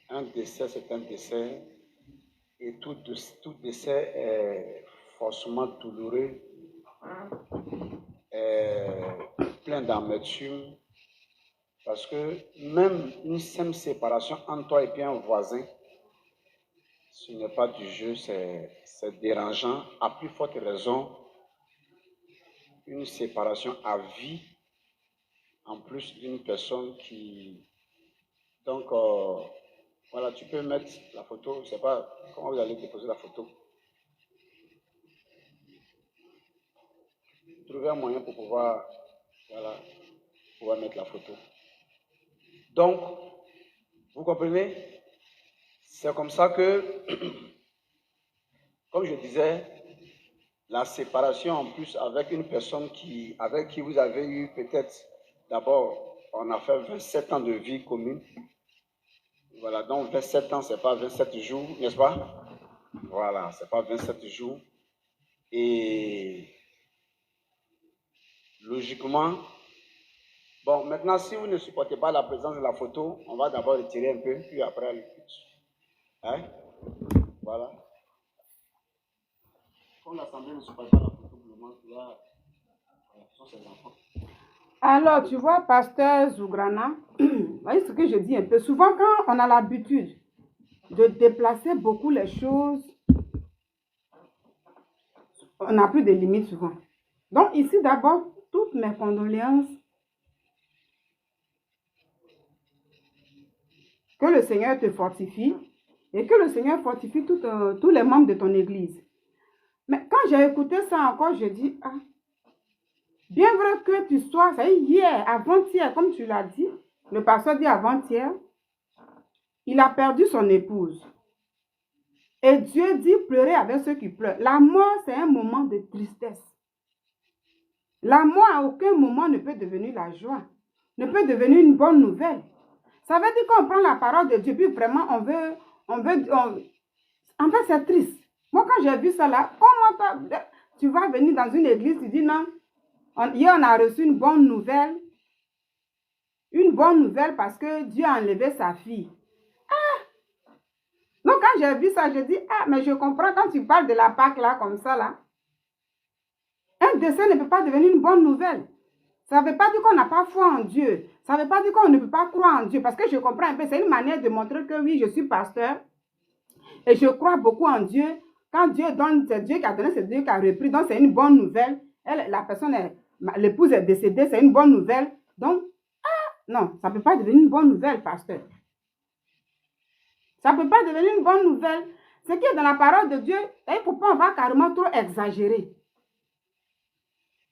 Un décès, c'est un décès. Et tout décès est forcément douloureux, plein d'amertume. Parce que même une simple séparation entre toi et puis un voisin, ce n'est pas du jeu, c'est dérangeant. À plus forte raison, une séparation à vie, en plus d'une personne qui... Donc, voilà, tu peux mettre la photo, je ne sais pas comment vous allez déposer la photo. trouver un moyen pour pouvoir, voilà, pouvoir mettre la photo. Donc, vous comprenez? C'est comme ça que, comme je disais, la séparation en plus avec une personne avec qui vous avez eu peut-être, d'abord, on a fait 27 ans de vie commune. Voilà, donc 27 ans, c'est pas 27 jours, n'est-ce pas? Voilà, c'est pas 27 jours. Et logiquement, bon, maintenant, si vous ne supportez pas la présence de la photo, on va d'abord retirer un peu, puis après aller plus. Hein? Voilà. Comme l'Assemblée ne supporte pas la photo, pour le moment, tu vois, ce sont ses enfants. Alors, tu vois, pasteur Zougrana, voyez ce que je dis un peu. Souvent, quand on a l'habitude de déplacer beaucoup les choses, on n'a plus de limites souvent. Donc, ici, d'abord, toutes mes condoléances. Que le Seigneur te fortifie et que le Seigneur fortifie tous les membres de ton église. Mais quand j'ai écouté ça encore, je dis, ah, bien vrai que tu sois, ça y est, hier, avant-hier, comme tu l'as dit, le pasteur dit avant-hier, il a perdu son épouse. Et Dieu dit pleurer avec ceux qui pleurent. La mort, c'est un moment de tristesse. La mort, à aucun moment, ne peut devenir la joie, ne peut devenir une bonne nouvelle. Ça veut dire qu'on prend la parole de Dieu, puis vraiment, en fait, c'est triste. Moi, quand j'ai vu ça là, comment tu vas venir dans une église, tu dis non, hier on a reçu une bonne nouvelle parce que Dieu a enlevé sa fille. Ah! Donc, quand j'ai vu ça, je dis, ah, mais je comprends quand tu parles de la Pâque là, comme ça là. Un décès ne peut pas devenir une bonne nouvelle. Ça ne veut pas dire qu'on n'a pas foi en Dieu. Ça ne veut pas dire qu'on ne peut pas croire en Dieu. Parce que je comprends un peu, c'est une manière de montrer que oui, je suis pasteur. Et je crois beaucoup en Dieu. Quand Dieu donne, c'est Dieu qui a donné, c'est Dieu qui a repris. Donc, c'est une bonne nouvelle. La personne, l'épouse est décédée, c'est une bonne nouvelle. Donc, non, ça ne peut pas devenir une bonne nouvelle, pasteur. Ça ne peut pas devenir une bonne nouvelle. Ce qui est dans la parole de Dieu, il ne faut pas, on va carrément trop exagérer.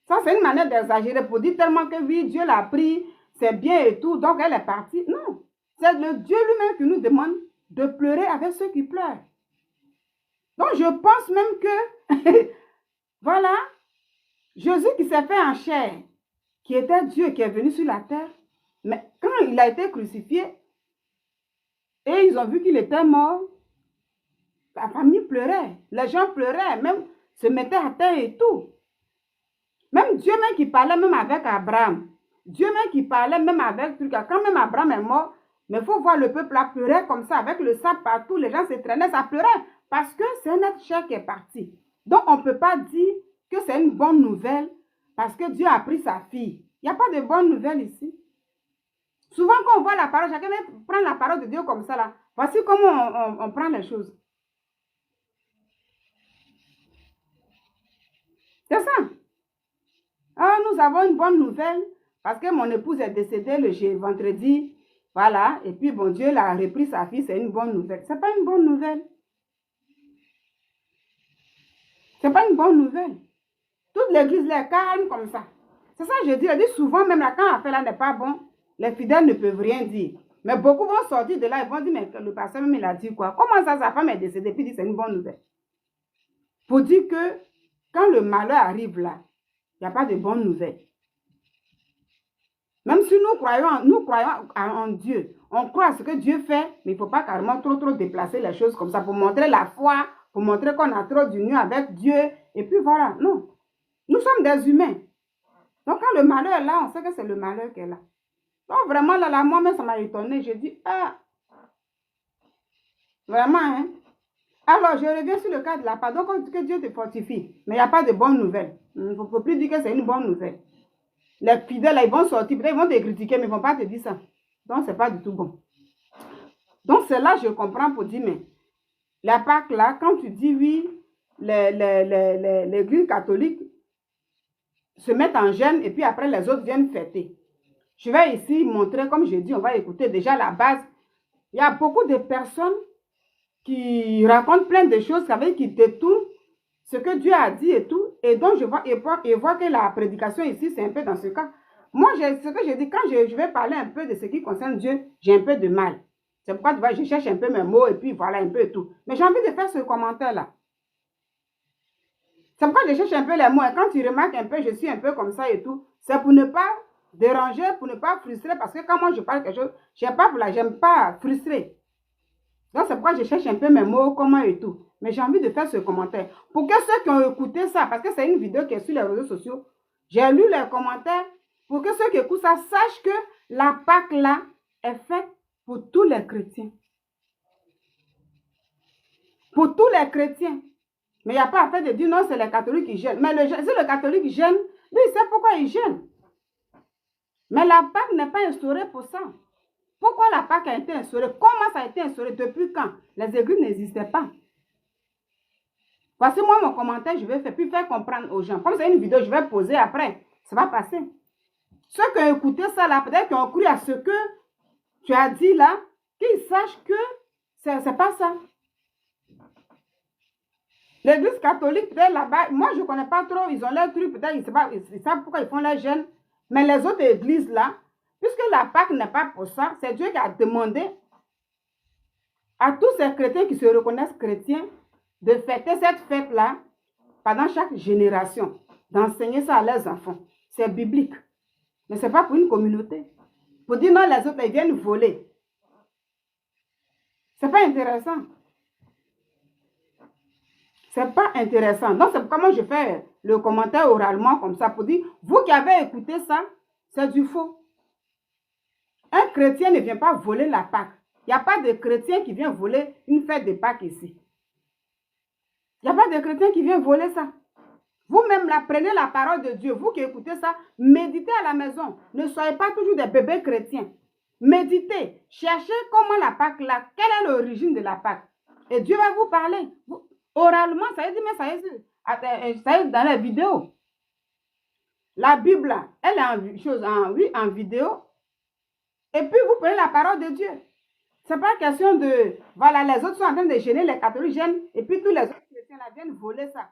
Ça, c'est une manière d'exagérer pour dire tellement que oui, Dieu l'a pris, c'est bien et tout, donc elle est partie. Non, c'est le Dieu lui-même qui nous demande de pleurer avec ceux qui pleurent. Donc, je pense même que, voilà, Jésus qui s'est fait en chair, qui était Dieu, qui est venu sur la terre, mais quand il a été crucifié, et ils ont vu qu'il était mort, la famille pleurait, les gens pleuraient, même se mettaient à terre et tout. Même Dieu même qui parlait même avec Abraham. Dieu même qui parlait même avec tout. Quand même Abraham est mort, mais il faut voir le peuple là pleurer comme ça, avec le sable partout, les gens se traînaient, ça pleurait. Parce que c'est un être cher qui est parti. Donc on ne peut pas dire que c'est une bonne nouvelle parce que Dieu a pris sa fille. Il n'y a pas de bonne nouvelle ici. Souvent quand on voit la parole, chacun prend la parole de Dieu comme ça là. Voici comment on prend les choses. C'est ça. Ah, nous avons une bonne nouvelle parce que mon épouse est décédée le vendredi. Voilà. Et puis, bon, Dieu l'a repris sa fille. C'est une bonne nouvelle. Ce n'est pas une bonne nouvelle. Ce n'est pas une bonne nouvelle. Toute l'église est calme comme ça. C'est ça que je dis souvent, même là, quand l'affaire là n'est pas bon, les fidèles ne peuvent rien dire. Mais beaucoup vont sortir de là et vont dire, mais le pasteur même, il a dit quoi? Comment ça, sa femme est décédée? Puis il dit, c'est une bonne nouvelle. Pour dire que quand le malheur arrive là, il n'y a pas de bonnes nouvelles. Même si nous croyons en Dieu, on croit à ce que Dieu fait, mais il ne faut pas carrément trop déplacer les choses comme ça pour montrer la foi, pour montrer qu'on a trop d'union avec Dieu. Et puis voilà, non. Nous sommes des humains. Donc quand le malheur est là, on sait que c'est le malheur qui est là. Donc vraiment, là moi-même, ça m'a étonné. Je dis, ah, vraiment, hein. Alors, je reviens sur le cas de la part. Donc, on dit que Dieu te fortifie. Mais il n'y a pas de bonnes nouvelles. Il ne faut plus dire que c'est une bonne nouvelle. Les fidèles, là, ils vont sortir. Peut-être ils vont te critiquer, mais ils ne vont pas te dire ça. Donc, ce n'est pas du tout bon. Donc, c'est là que je comprends pour dire, mais la Pâque, là, quand tu dis oui, l'Église catholique se met en jeûne et puis après, les autres viennent fêter. Je vais ici montrer, comme je dis, on va écouter déjà la base. Il y a beaucoup de personnes qui racontent plein de choses, qui détournent ce que Dieu a dit et tout. et donc je vois, et vois que la prédication ici, c'est un peu dans ce cas. Moi, ce que je dis, quand je vais parler un peu de ce qui concerne Dieu, j'ai un peu de mal. C'est pourquoi tu vois, je cherche un peu mes mots et puis voilà un peu et tout. Mais j'ai envie de faire ce commentaire-là. C'est pourquoi je cherche un peu les mots. Et quand tu remarques un peu, je suis un peu comme ça et tout, c'est pour ne pas déranger, pour ne pas frustrer. Parce que quand moi je parle quelque chose, j'aime pas frustrer. Donc c'est pourquoi je cherche un peu mes mots, comment et tout. Mais j'ai envie de faire ce commentaire. Pour que ceux qui ont écouté ça, parce que c'est une vidéo qui est sur les réseaux sociaux, j'ai lu les commentaires pour que ceux qui écoutent ça sachent que la Pâque là est faite pour tous les chrétiens. Pour tous les chrétiens. Mais il n'y a pas à faire de dire non, c'est les catholiques qui gênent. Mais si le catholique gêne, lui, il sait pourquoi il gêne. Mais la Pâque n'est pas instaurée pour ça. Pourquoi la Pâque a été instaurée? Comment ça a été instauré? Depuis quand? Les églises n'existaient pas. Voici moi mon commentaire, je vais faire, puis faire comprendre aux gens. Comme c'est une vidéo, je vais poser après. Ça va passer. Ceux qui ont écouté ça là, peut-être qui ont cru à ce que tu as dit là, qu'ils sachent que c'est pas ça. L'église catholique, peut-être là-bas, moi je ne connais pas trop, ils ont leur truc, peut-être ils savent pourquoi ils font leur jeûne. Mais les autres églises là, puisque la Pâque n'est pas pour ça, c'est Dieu qui a demandé à tous ces chrétiens qui se reconnaissent chrétiens de fêter cette fête-là pendant chaque génération, d'enseigner ça à leurs enfants. C'est biblique. Mais ce n'est pas pour une communauté. Pour dire non, les autres, ils viennent voler. Ce n'est pas intéressant. C'est pas intéressant. Donc, c'est pourquoi moi je fais le commentaire oralement comme ça pour dire, vous qui avez écouté ça, c'est du faux. Un chrétien ne vient pas voler la Pâque. Il n'y a pas de chrétien qui vient voler une fête de Pâques ici. Il n'y a pas de chrétien qui vient voler ça. Vous-même, là, prenez la parole de Dieu. Vous qui écoutez ça, méditez à la maison. Ne soyez pas toujours des bébés chrétiens. Méditez. Cherchez comment la Pâque, là, quelle est l'origine de la Pâque. Et Dieu va vous parler. Oralement, ça veut dire, mais ça y est dans la vidéo. La Bible, elle est en vidéo. Et puis, vous prenez la parole de Dieu. Ce n'est pas question de, voilà, les autres sont en train de gêner, les catholiques gênent, et puis tous les autres chrétiens là viennent voler ça.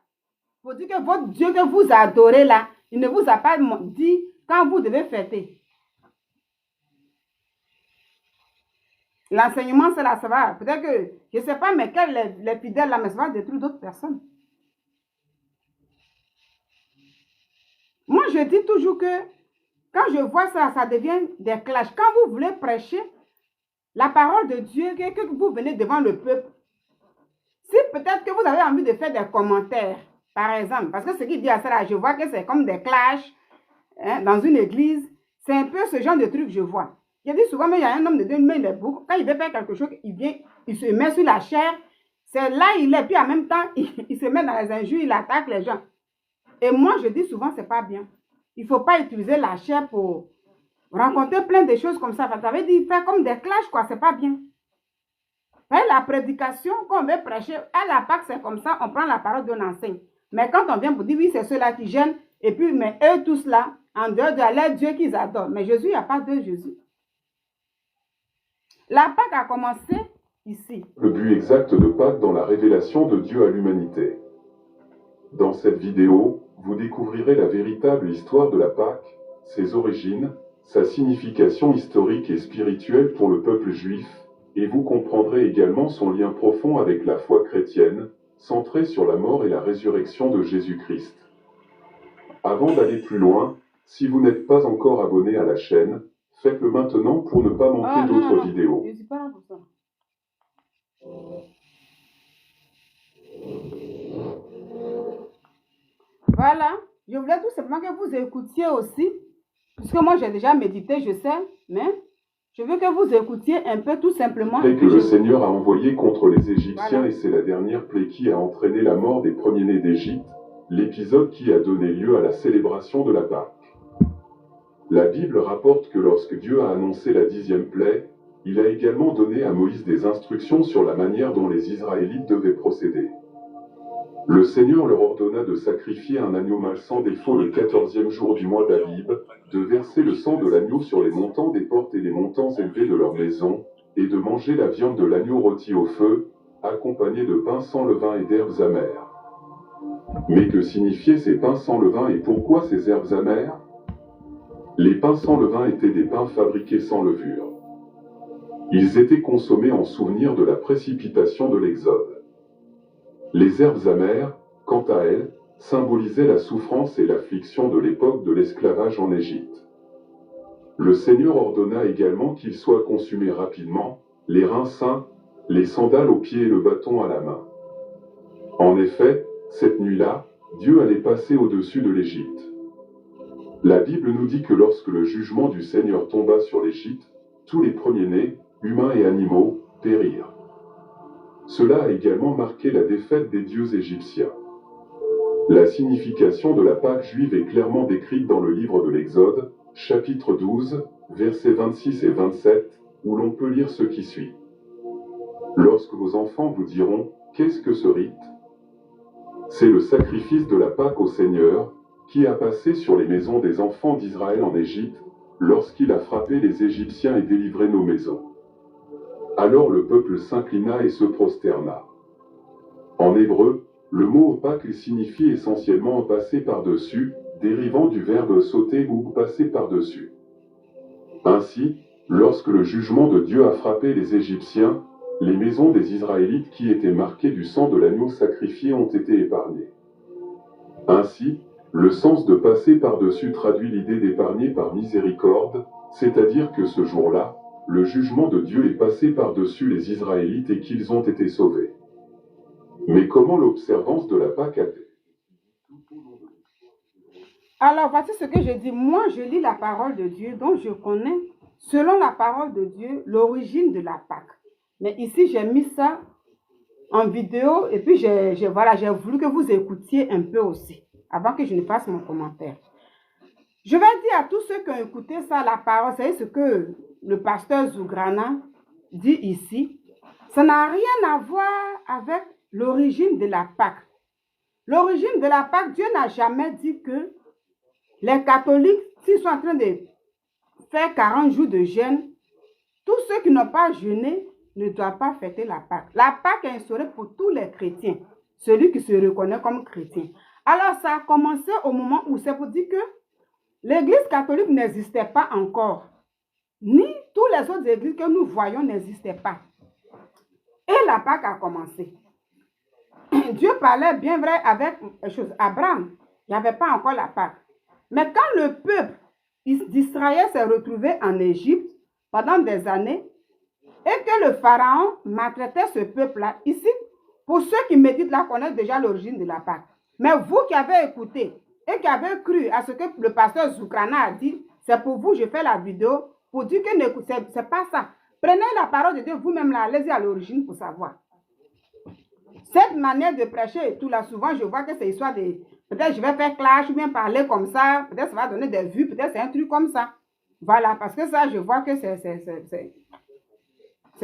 Pour dire que votre Dieu que vous adorez là, il ne vous a pas dit quand vous devez fêter. L'enseignement, c'est là, ça va. Peut-être que, je ne sais pas, mais les fidèles là, mais ça va détruire d'autres personnes. Moi, je dis toujours que quand je vois ça, ça devient des clashs. Quand vous voulez prêcher la parole de Dieu, que vous venez devant le peuple, si peut-être que vous avez envie de faire des commentaires, par exemple, parce que ce qu'il dit à ça, là, je vois que c'est comme des clashs hein, dans une église, c'est un peu ce genre de truc que je vois. Je dis souvent, mais il y a un homme de Dieu, il met les boucles, quand il veut faire quelque chose, il vient, il se met sur la chair, c'est là il est, puis en même temps, il se met dans les injures, il attaque les gens. Et moi, je dis souvent, c'est pas bien. Il ne faut pas utiliser la chair pour rencontrer plein de choses comme ça. Ça veut dire faire comme des clashs, quoi, c'est pas bien. La prédication, quand on veut prêcher, à la Pâque, c'est comme ça, on prend la parole d'un enseigne. Mais quand on vient pour dire, oui, c'est ceux-là qui gênent, et puis, mais eux tous là, en dehors de leur Dieu qu'ils adorent. Mais Jésus, il n'y a pas de Jésus. La Pâque a commencé ici. Le but exact de Pâques dans la révélation de Dieu à l'humanité. Dans cette vidéo, vous découvrirez la véritable histoire de la Pâque, ses origines, sa signification historique et spirituelle pour le peuple juif, et vous comprendrez également son lien profond avec la foi chrétienne, centrée sur la mort et la résurrection de Jésus-Christ. Avant d'aller plus loin, si vous n'êtes pas encore abonné à la chaîne, faites-le maintenant pour ne pas manquer d'autres vidéos. Je ne suis pas là pour ça. Voilà, je voulais tout simplement que vous écoutiez aussi, puisque moi j'ai déjà médité, je sais, mais je veux que vous écoutiez un peu tout simplement. Plaie que le Seigneur a envoyé contre les Égyptiens, Voilà. et c'est la dernière plaie qui a entraîné la mort des premiers-nés d'Égypte, l'épisode qui a donné lieu à la célébration de la Pâque. La Bible rapporte que lorsque Dieu a annoncé la 10e plaie, il a également donné à Moïse des instructions sur la manière dont les Israélites devaient procéder. Le Seigneur leur ordonna de sacrifier un agneau mâle sans défaut le 14e jour du mois d'Abib, de verser le sang de l'agneau sur les montants des portes et les montants élevés de leur maison, et de manger la viande de l'agneau rôti au feu, accompagnée de pain sans levain et d'herbes amères. Mais que signifiaient ces pains sans levain et pourquoi ces herbes amères? Les pains sans levain étaient des pains fabriqués sans levure. Ils étaient consommés en souvenir de la précipitation de l'Exode. Les herbes amères, quant à elles, symbolisaient la souffrance et l'affliction de l'époque de l'esclavage en Égypte. Le Seigneur ordonna également qu'ils soient consumés rapidement, les reins sains, les sandales aux pieds et le bâton à la main. En effet, cette nuit-là, Dieu allait passer au-dessus de l'Égypte. La Bible nous dit que lorsque le jugement du Seigneur tomba sur l'Égypte, tous les premiers-nés, humains et animaux, périrent. Cela a également marqué la défaite des dieux égyptiens. La signification de la Pâque juive est clairement décrite dans le livre de l'Exode, chapitre 12, versets 26 et 27, où l'on peut lire ce qui suit. Lorsque vos enfants vous diront « Qu'est-ce que ce rite ?» C'est le sacrifice de la Pâque au Seigneur, qui a passé sur les maisons des enfants d'Israël en Égypte, lorsqu'il a frappé les Égyptiens et délivré nos maisons. Alors le peuple s'inclina et se prosterna. En hébreu, le mot Pâque signifie essentiellement passer par-dessus, dérivant du verbe sauter ou passer par-dessus. Ainsi, lorsque le jugement de Dieu a frappé les Égyptiens, les maisons des Israélites qui étaient marquées du sang de l'agneau sacrifié ont été épargnées. Ainsi, le sens de passer par-dessus traduit l'idée d'épargner par miséricorde, c'est-à-dire que ce jour-là, le jugement de Dieu est passé par-dessus les Israélites et qu'ils ont été sauvés. Mais comment l'observance de la Pâque a-t-elle? Alors, voici ce que je dis. Moi, je lis la parole de Dieu, donc je connais, selon la parole de Dieu, l'origine de la Pâque. Mais ici, j'ai mis ça en vidéo et puis j'ai voulu que vous écoutiez un peu aussi, avant que je ne fasse mon commentaire. Je vais dire à tous ceux qui ont écouté ça, la parole, c'est ce que le pasteur Zougrana dit ici. Ça n'a rien à voir avec l'origine de la Pâque. L'origine de la Pâque, Dieu n'a jamais dit que les catholiques, s'ils sont en train de faire 40 jours de jeûne, tous ceux qui n'ont pas jeûné ne doivent pas fêter la Pâque. La Pâque est instaurée pour tous les chrétiens, celui qui se reconnaît comme chrétien. Alors ça a commencé au moment où c'est pour dire que l'Église catholique n'existait pas encore, ni tous les autres églises que nous voyons n'existaient pas. Et la Pâque a commencé. Dieu parlait bien vrai avec Abraham. Il n'y avait pas encore la Pâque. Mais quand le peuple d'Israël s'est retrouvé en Égypte pendant des années, et que le pharaon maltraitait ce peuple-là, ici, pour ceux qui méditent là, connaissent déjà l'origine de la Pâque. Mais vous qui avez écouté et qui avez cru à ce que le pasteur Zoukrana a dit, c'est pour vous, je fais la vidéo, pour dire que ce n'est pas ça. Prenez la parole de Dieu vous-même là, allez-y à l'origine pour savoir. Cette manière de prêcher et tout là, souvent, je vois que c'est histoire de... Peut-être je vais faire clash ou bien parler comme ça, peut-être ça va donner des vues, peut-être c'est un truc comme ça. Voilà, parce que ça, je vois que c'est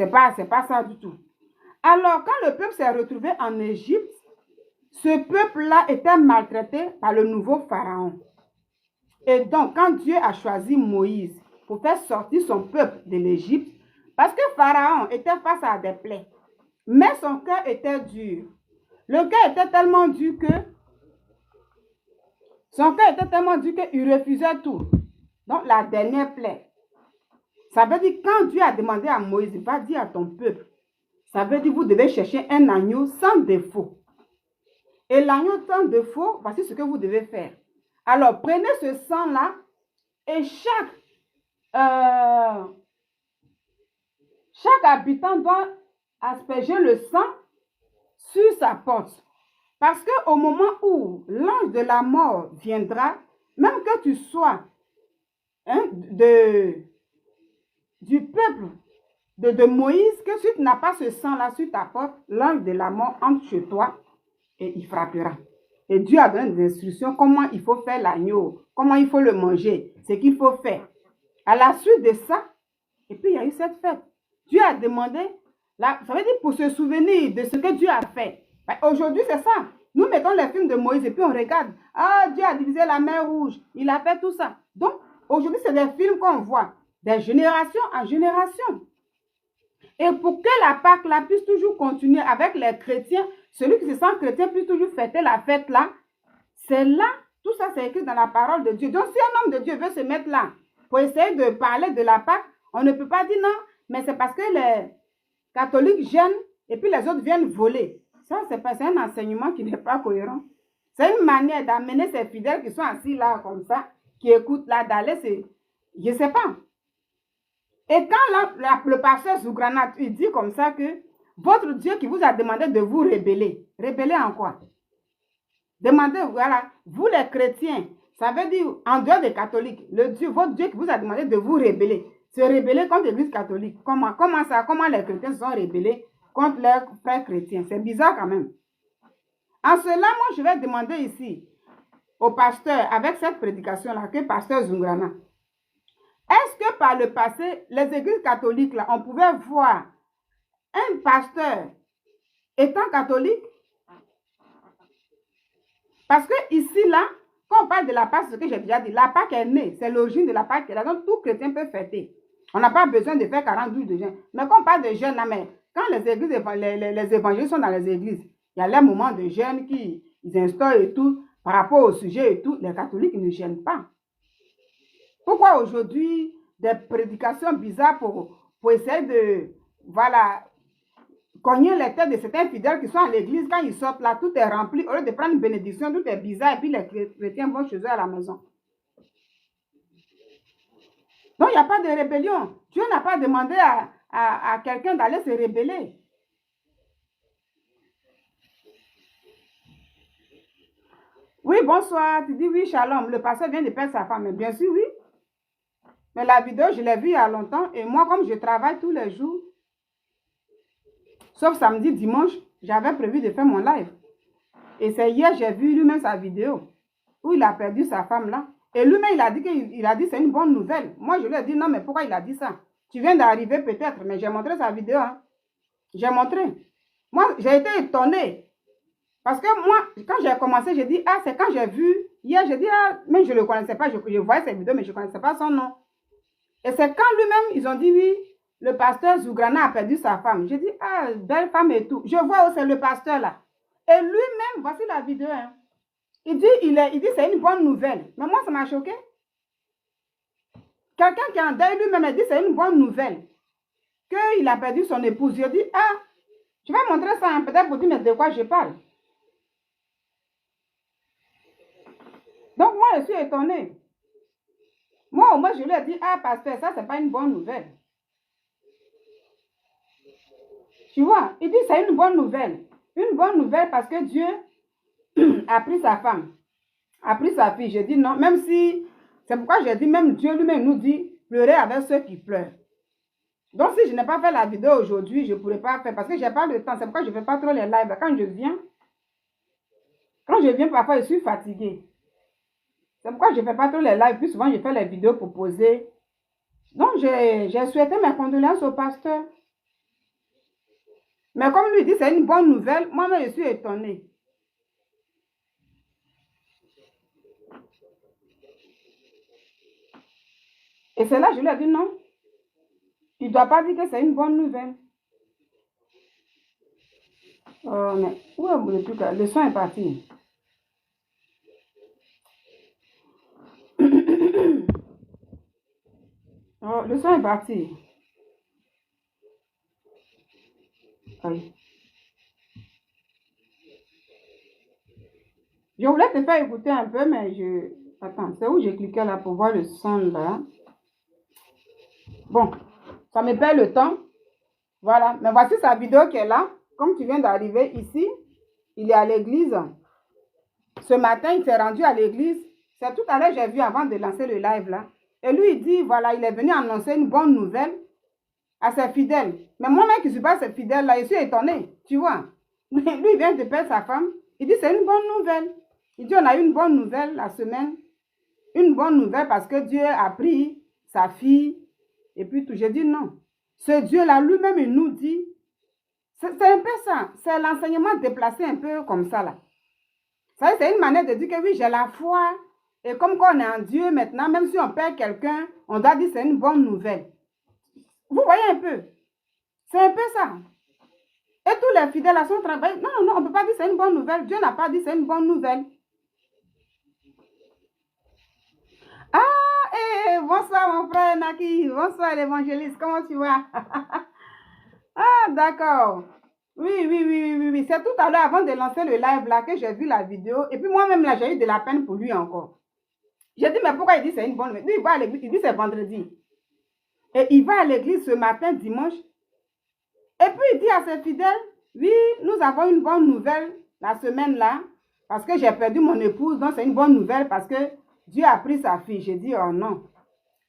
pas ça du tout. Alors, quand le peuple s'est retrouvé en Égypte, ce peuple-là était maltraité par le nouveau pharaon. Et donc, quand Dieu a choisi Moïse pour faire sortir son peuple de l'Égypte, parce que Pharaon était face à des plaies, mais son cœur était dur. Le cœur était tellement dur que qu'il refusait tout. Donc, la dernière plaie. Ça veut dire, quand Dieu a demandé à Moïse, va dire à ton peuple, ça veut dire, vous devez chercher un agneau sans défaut. Et l'agneau sans défaut, voici ce que vous devez faire. Alors, prenez ce sang-là et chaque habitant doit asperger le sang sur sa porte. Parce qu'au moment où l'ange de la mort viendra, même que tu sois du peuple de Moïse, que si tu n'as pas ce sang-là sur ta porte, l'ange de la mort entre chez toi et il frappera. Et Dieu a donné des instructions comment il faut faire l'agneau, comment il faut le manger, ce qu'il faut faire. À la suite de ça, et puis il y a eu cette fête. Dieu a demandé, ça veut dire pour se souvenir de ce que Dieu a fait. Aujourd'hui, c'est ça. Nous mettons les films de Moïse et puis on regarde. Ah, Dieu a divisé la mer Rouge. Il a fait tout ça. Donc, aujourd'hui, c'est des films qu'on voit. De génération en génération. Et pour que la Pâque là puisse toujours continuer avec les chrétiens, celui qui se sent chrétien puisse toujours fêter la fête là, C'est là, tout ça c'est écrit dans la parole de Dieu. Donc si un homme de Dieu veut se mettre là pour essayer de parler de la Pâque, on ne peut pas dire non, mais c'est parce que les catholiques gênent et puis les autres viennent voler. Ça, c'est un enseignement qui n'est pas cohérent. C'est une manière d'amener ces fidèles qui sont assis là comme ça, qui écoutent là, d'aller, c'est... Je ne sais pas. Et quand le pasteur Zougrana, il dit comme ça que votre Dieu qui vous a demandé de vous rebeller, rebeller en quoi? Demandez, voilà, vous les chrétiens, ça veut dire, en dehors des catholiques, votre Dieu qui vous a demandé de vous rebeller, se rebeller contre l'église catholique. Comment les chrétiens se sont rebellés contre leurs frères chrétiens? C'est bizarre quand même. En cela, moi, je vais demander ici au pasteur, avec cette prédication-là, que pasteur Zungrana, est-ce que par le passé, les églises catholiques, là, on pouvait voir un pasteur étant catholique? Parce que ici, là, quand on parle de la Pâque, c'est ce que j'ai déjà dit, la Pâque est née, c'est l'origine de la Pâque, et là, donc tout chrétien peut fêter. On n'a pas besoin de faire 40 jours de jeûne. Mais quand on parle de jeûne, mais quand les évangiles sont dans les églises, il y a les moments de jeûne qu'ils instaurent et tout, par rapport au sujet et tout, les catholiques ne jeûnent pas. Pourquoi aujourd'hui des prédications bizarres pour essayer de, voilà, cogner les têtes de certains fidèles qui sont à l'église, quand ils sortent là, tout est rempli, au lieu de prendre une bénédiction, tout est bizarre, et puis les chrétiens vont chez eux à la maison. Donc, il n'y a pas de rébellion. Dieu n'a pas demandé à quelqu'un d'aller se rebeller. Oui, bonsoir. Tu dis oui, shalom. Le pasteur vient de perdre sa femme. Mais bien sûr, oui. Mais la vidéo, je l'ai vue il y a longtemps. Et moi, comme je travaille tous les jours, sauf samedi, dimanche, j'avais prévu de faire mon live. Et c'est hier, j'ai vu lui-même sa vidéo où il a perdu sa femme là. Et lui-même, il a dit c'est une bonne nouvelle. Moi, je lui ai dit non, mais pourquoi il a dit ça? Tu viens d'arriver peut-être, mais j'ai montré sa vidéo. Hein. J'ai montré. Moi, j'ai été étonnée. Parce que moi, quand j'ai commencé, j'ai dit, ah, c'est quand j'ai vu, hier, j'ai dit, ah, mais je ne le connaissais pas, je voyais ses vidéos, mais je ne connaissais pas son nom. Et c'est quand lui-même, ils ont dit, oui, le pasteur Zougrana a perdu sa femme. J'ai dit, ah, belle femme et tout. Je vois où c'est le pasteur là. Et lui-même, voici la vidéo. Hein. Il dit, c'est une bonne nouvelle. Mais moi, ça m'a choqué. Quelqu'un qui est en deuil lui-même a dit, c'est une bonne nouvelle. Qu'il a perdu son épouse. Je dis, ah, je vais montrer ça, hein, peut-être pour dire, mais de quoi je parle. Donc, moi, je suis étonnée. Moi, au moins, je lui ai dit, ah, pasteur, ça, c'est pas une bonne nouvelle. Tu vois, il dit, c'est une bonne nouvelle. Une bonne nouvelle parce que Dieu a pris sa femme, a pris sa fille. Je dis non, même si, c'est pourquoi j'ai dit, même Dieu lui-même nous dit, pleurer avec ceux qui pleurent. Donc, si je n'ai pas fait la vidéo aujourd'hui, je ne pourrais pas faire parce que je n'ai pas le temps. C'est pourquoi je ne fais pas trop les lives. Quand je viens, parfois, je suis fatiguée. C'est pourquoi je ne fais pas trop les lives. Plus souvent, je fais les vidéos pour poser. Donc, j'ai souhaité mes condoléances au pasteur. Mais comme lui dit, c'est une bonne nouvelle, moi-même, je suis étonnée. Et c'est là que je lui ai dit non. Il ne doit pas dire que c'est une bonne nouvelle. Oh, mais où est le truc là? Le son est parti. Oh, le son est parti. Oui. Je voulais te faire écouter un peu, mais je... Attends, c'est où j'ai cliqué là pour voir le son là? Bon, ça me perd le temps. Voilà, mais voici sa vidéo qui est là. Comme tu viens d'arriver ici, il est à l'église. Ce matin, il s'est rendu à l'église. C'est tout à l'heure, j'ai vu avant de lancer le live là. Et lui, il dit, voilà, il est venu annoncer une bonne nouvelle à ses fidèles. Mais moi-même qui ne suis pas ses fidèles là, je suis étonnée, tu vois. Lui, il vient de perdre sa femme. Il dit, c'est une bonne nouvelle. Il dit, on a eu une bonne nouvelle la semaine. Une bonne nouvelle parce que Dieu a pris sa fille. Et puis tout, j'ai dit non. Ce Dieu-là, lui-même, il nous dit, c'est un peu ça. C'est l'enseignement déplacé un peu comme ça là. Ça, c'est une manière de dire que oui, j'ai la foi. Et comme quand on est en Dieu maintenant, même si on perd quelqu'un, on doit dire c'est une bonne nouvelle. Vous voyez un peu? C'est un peu ça. Et tous les fidèles à son travail, non, on ne peut pas dire c'est une bonne nouvelle. Dieu n'a pas dit c'est une bonne nouvelle. Naki. Bonsoir, l'évangéliste. Comment tu vas? Ah, d'accord. Oui. C'est tout à l'heure, avant de lancer le live là, que j'ai vu la vidéo. Et puis moi-même, là, j'ai eu de la peine pour lui encore. J'ai dit, mais pourquoi il dit c'est une bonne nouvelle? Lui, il va à l'église, il dit c'est vendredi. Et il va à l'église ce matin, dimanche. Et puis il dit à ses fidèles, oui, nous avons une bonne nouvelle la semaine là, parce que j'ai perdu mon épouse, donc c'est une bonne nouvelle parce que Dieu a pris sa fille. J'ai dit, oh non.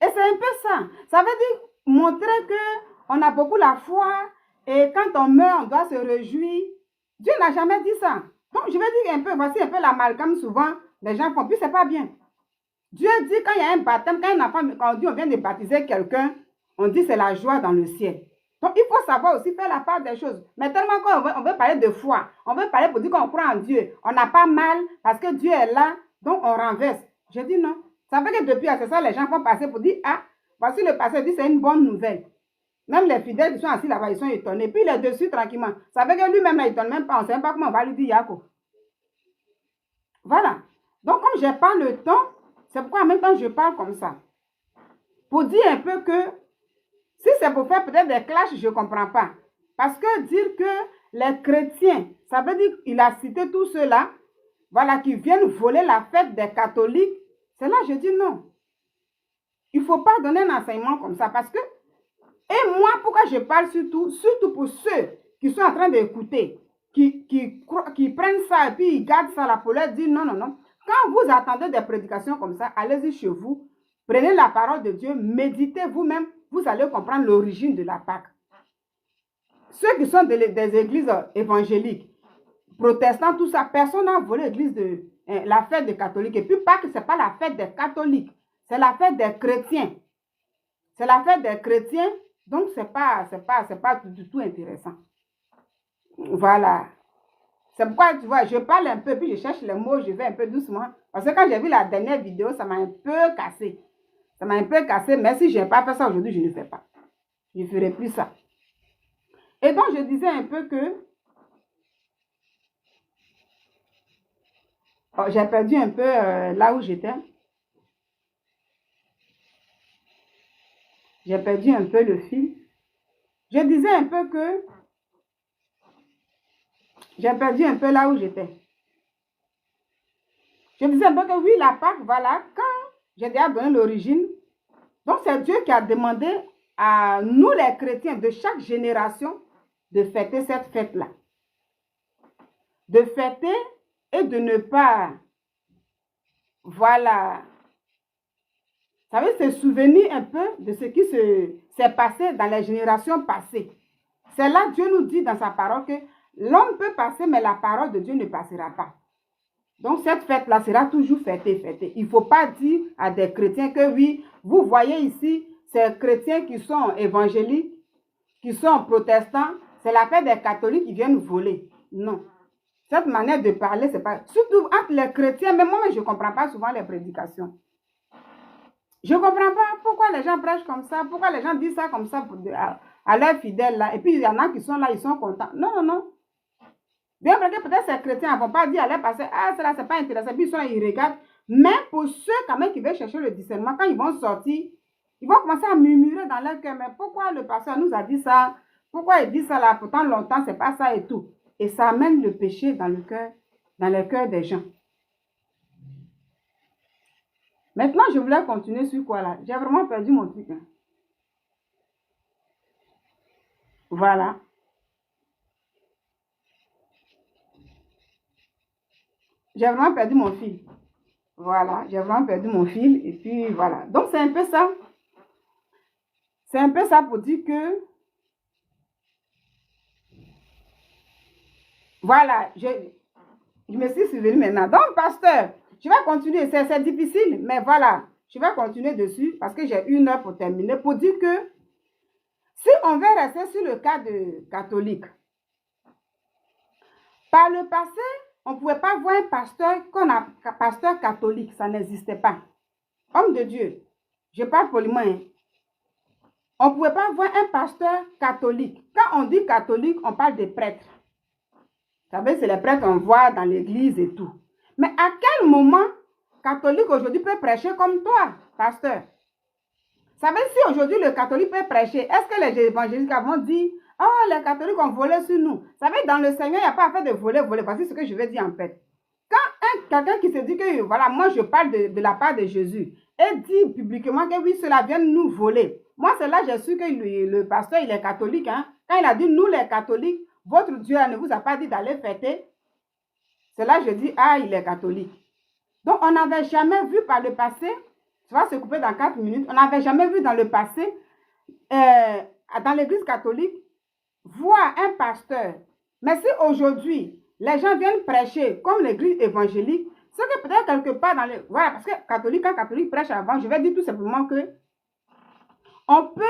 Et c'est un peu ça. Ça veut dire montrer qu'on a beaucoup la foi et quand on meurt, on doit se réjouir. Dieu n'a jamais dit ça. Donc je vais dire un peu, voici un peu l'amalgame souvent, les gens font, puis c'est pas bien. Dieu dit quand il y a un baptême, quand un enfant, quand on dit on vient de baptiser quelqu'un, on dit c'est la joie dans le ciel. Donc il faut savoir aussi faire la part des choses. Mais tellement qu'on veut parler de foi, on veut parler pour dire qu'on croit en Dieu, on n'a pas mal parce que Dieu est là, donc on renverse. Je dis non. Ça fait que depuis, c'est ça, les gens vont passer pour dire, ah, voici le pasteur dit c'est une bonne nouvelle. Même les fidèles qui sont assis là-bas, ils sont étonnés. Puis il est dessus tranquillement. Ça fait que lui-même, là, il ne étonne même pas. On ne sait même pas comment on va lui dire Yako. Voilà. Donc, comme je n'ai pas le temps, c'est pourquoi en même temps je parle comme ça. Pour dire un peu que, si c'est pour faire peut-être des clashs, je ne comprends pas. Parce que dire que les chrétiens, ça veut dire qu'il a cité tous ceux-là, voilà, qui viennent voler la fête des catholiques. C'est là que je dis non. Il ne faut pas donner un enseignement comme ça. Parce que, et moi, pourquoi je parle surtout pour ceux qui sont en train d'écouter, qui prennent ça et puis ils gardent ça là pour leur dire non. Quand vous attendez des prédications comme ça, allez-y chez vous, prenez la parole de Dieu, méditez vous-même, vous allez comprendre l'origine de la Pâque. Ceux qui sont des églises évangéliques, protestants, tout ça, personne n'a volé l'église de la fête des catholiques. Et puis Pâques, ce n'est pas la fête des catholiques, c'est la fête des chrétiens. C'est la fête des chrétiens, donc ce n'est pas du tout intéressant. Voilà. C'est pourquoi, tu vois, je parle un peu, puis je cherche les mots, je vais un peu doucement. Parce que quand j'ai vu la dernière vidéo, ça m'a un peu cassé. Ça m'a un peu cassé, mais si je n'ai pas fait ça aujourd'hui, je ne fais pas. Je ne ferai plus ça. Et donc, je disais un peu que j'ai perdu un peu là où j'étais. J'ai perdu un peu le fil. Je disais un peu que j'ai perdu un peu là où j'étais. Je disais un peu que oui, la Pâque, voilà, quand j'ai déjà donné l'origine, donc c'est Dieu qui a demandé à nous les chrétiens de chaque génération de fêter cette fête-là. De fêter et de ne pas, voilà, vous savez, se souvenir un peu de ce qui s'est passé dans les générations passées. C'est là Dieu nous dit dans sa parole que l'homme peut passer, mais la parole de Dieu ne passera pas. Donc cette fête-là sera toujours fêtée. Il ne faut pas dire à des chrétiens que oui, vous voyez ici, ces chrétiens qui sont évangéliques, qui sont protestants, c'est la fête des catholiques qui viennent voler. Non. Cette manière de parler, c'est pas... Surtout entre les chrétiens, mais moi, je ne comprends pas souvent les prédications. Je ne comprends pas pourquoi les gens prêchent comme ça, pourquoi les gens disent ça comme ça à leurs fidèles là. Et puis il y en a qui sont là, ils sont contents. Non. Bien que peut-être ces chrétiens ne vont pas dire à leur pasteur, ah, cela, c'est pas intéressant. Puis ils sont là, ils regardent. Mais pour ceux quand même qui veulent chercher le discernement, quand ils vont sortir, ils vont commencer à murmurer dans leur cœur. Mais pourquoi le pasteur nous a dit ça? Pourquoi il dit ça là? Pourtant longtemps, c'est pas ça et tout. Et ça amène le péché dans le cœur des gens. Maintenant, je voulais continuer sur quoi là? J'ai vraiment perdu mon truc. Hein. Voilà. J'ai vraiment perdu mon fil. Voilà, j'ai vraiment perdu mon fil. Et puis voilà. Donc c'est un peu ça. C'est un peu ça pour dire que... Voilà, je me suis souvenu maintenant. Donc, pasteur, je vais continuer. C'est difficile, mais voilà. Je vais continuer dessus parce que j'ai 1 heure pour terminer. Pour dire que si on veut rester sur le cas de catholique, par le passé, on ne pouvait pas voir un pasteur catholique. Ça n'existait pas. Homme de Dieu, je parle poliment. Hein. On ne pouvait pas voir un pasteur catholique. Quand on dit catholique, on parle des prêtres. Vous savez, c'est les prêtres qu'on voit dans l'église et tout. Mais à quel moment catholique aujourd'hui peut prêcher comme toi, pasteur? Ça veut dire si aujourd'hui le catholique peut prêcher, est-ce que les évangéliques vont dire, oh, les catholiques ont volé sur nous? Ça veut dire dans le Seigneur, il n'y a pas à faire de voler. Voici ce que je veux dire en fait. Quand quelqu'un qui se dit que, voilà, moi je parle de la part de Jésus et dit publiquement que oui, cela vient nous voler. Moi, c'est là j'ai su que le pasteur, il est catholique. Hein? Quand il a dit, nous les catholiques, votre Dieu ne vous a pas dit d'aller fêter. C'est là que je dis, ah, il est catholique. Donc, on n'avait jamais vu par le passé, tu vas se couper dans 4 minutes, on n'avait jamais vu dans le passé, dans l'église catholique, voir un pasteur. Mais si aujourd'hui, les gens viennent prêcher comme l'église évangélique, c'est que peut-être quelque part dans le... Voilà, parce que quand catholique prêche avant, je vais dire tout simplement que on peut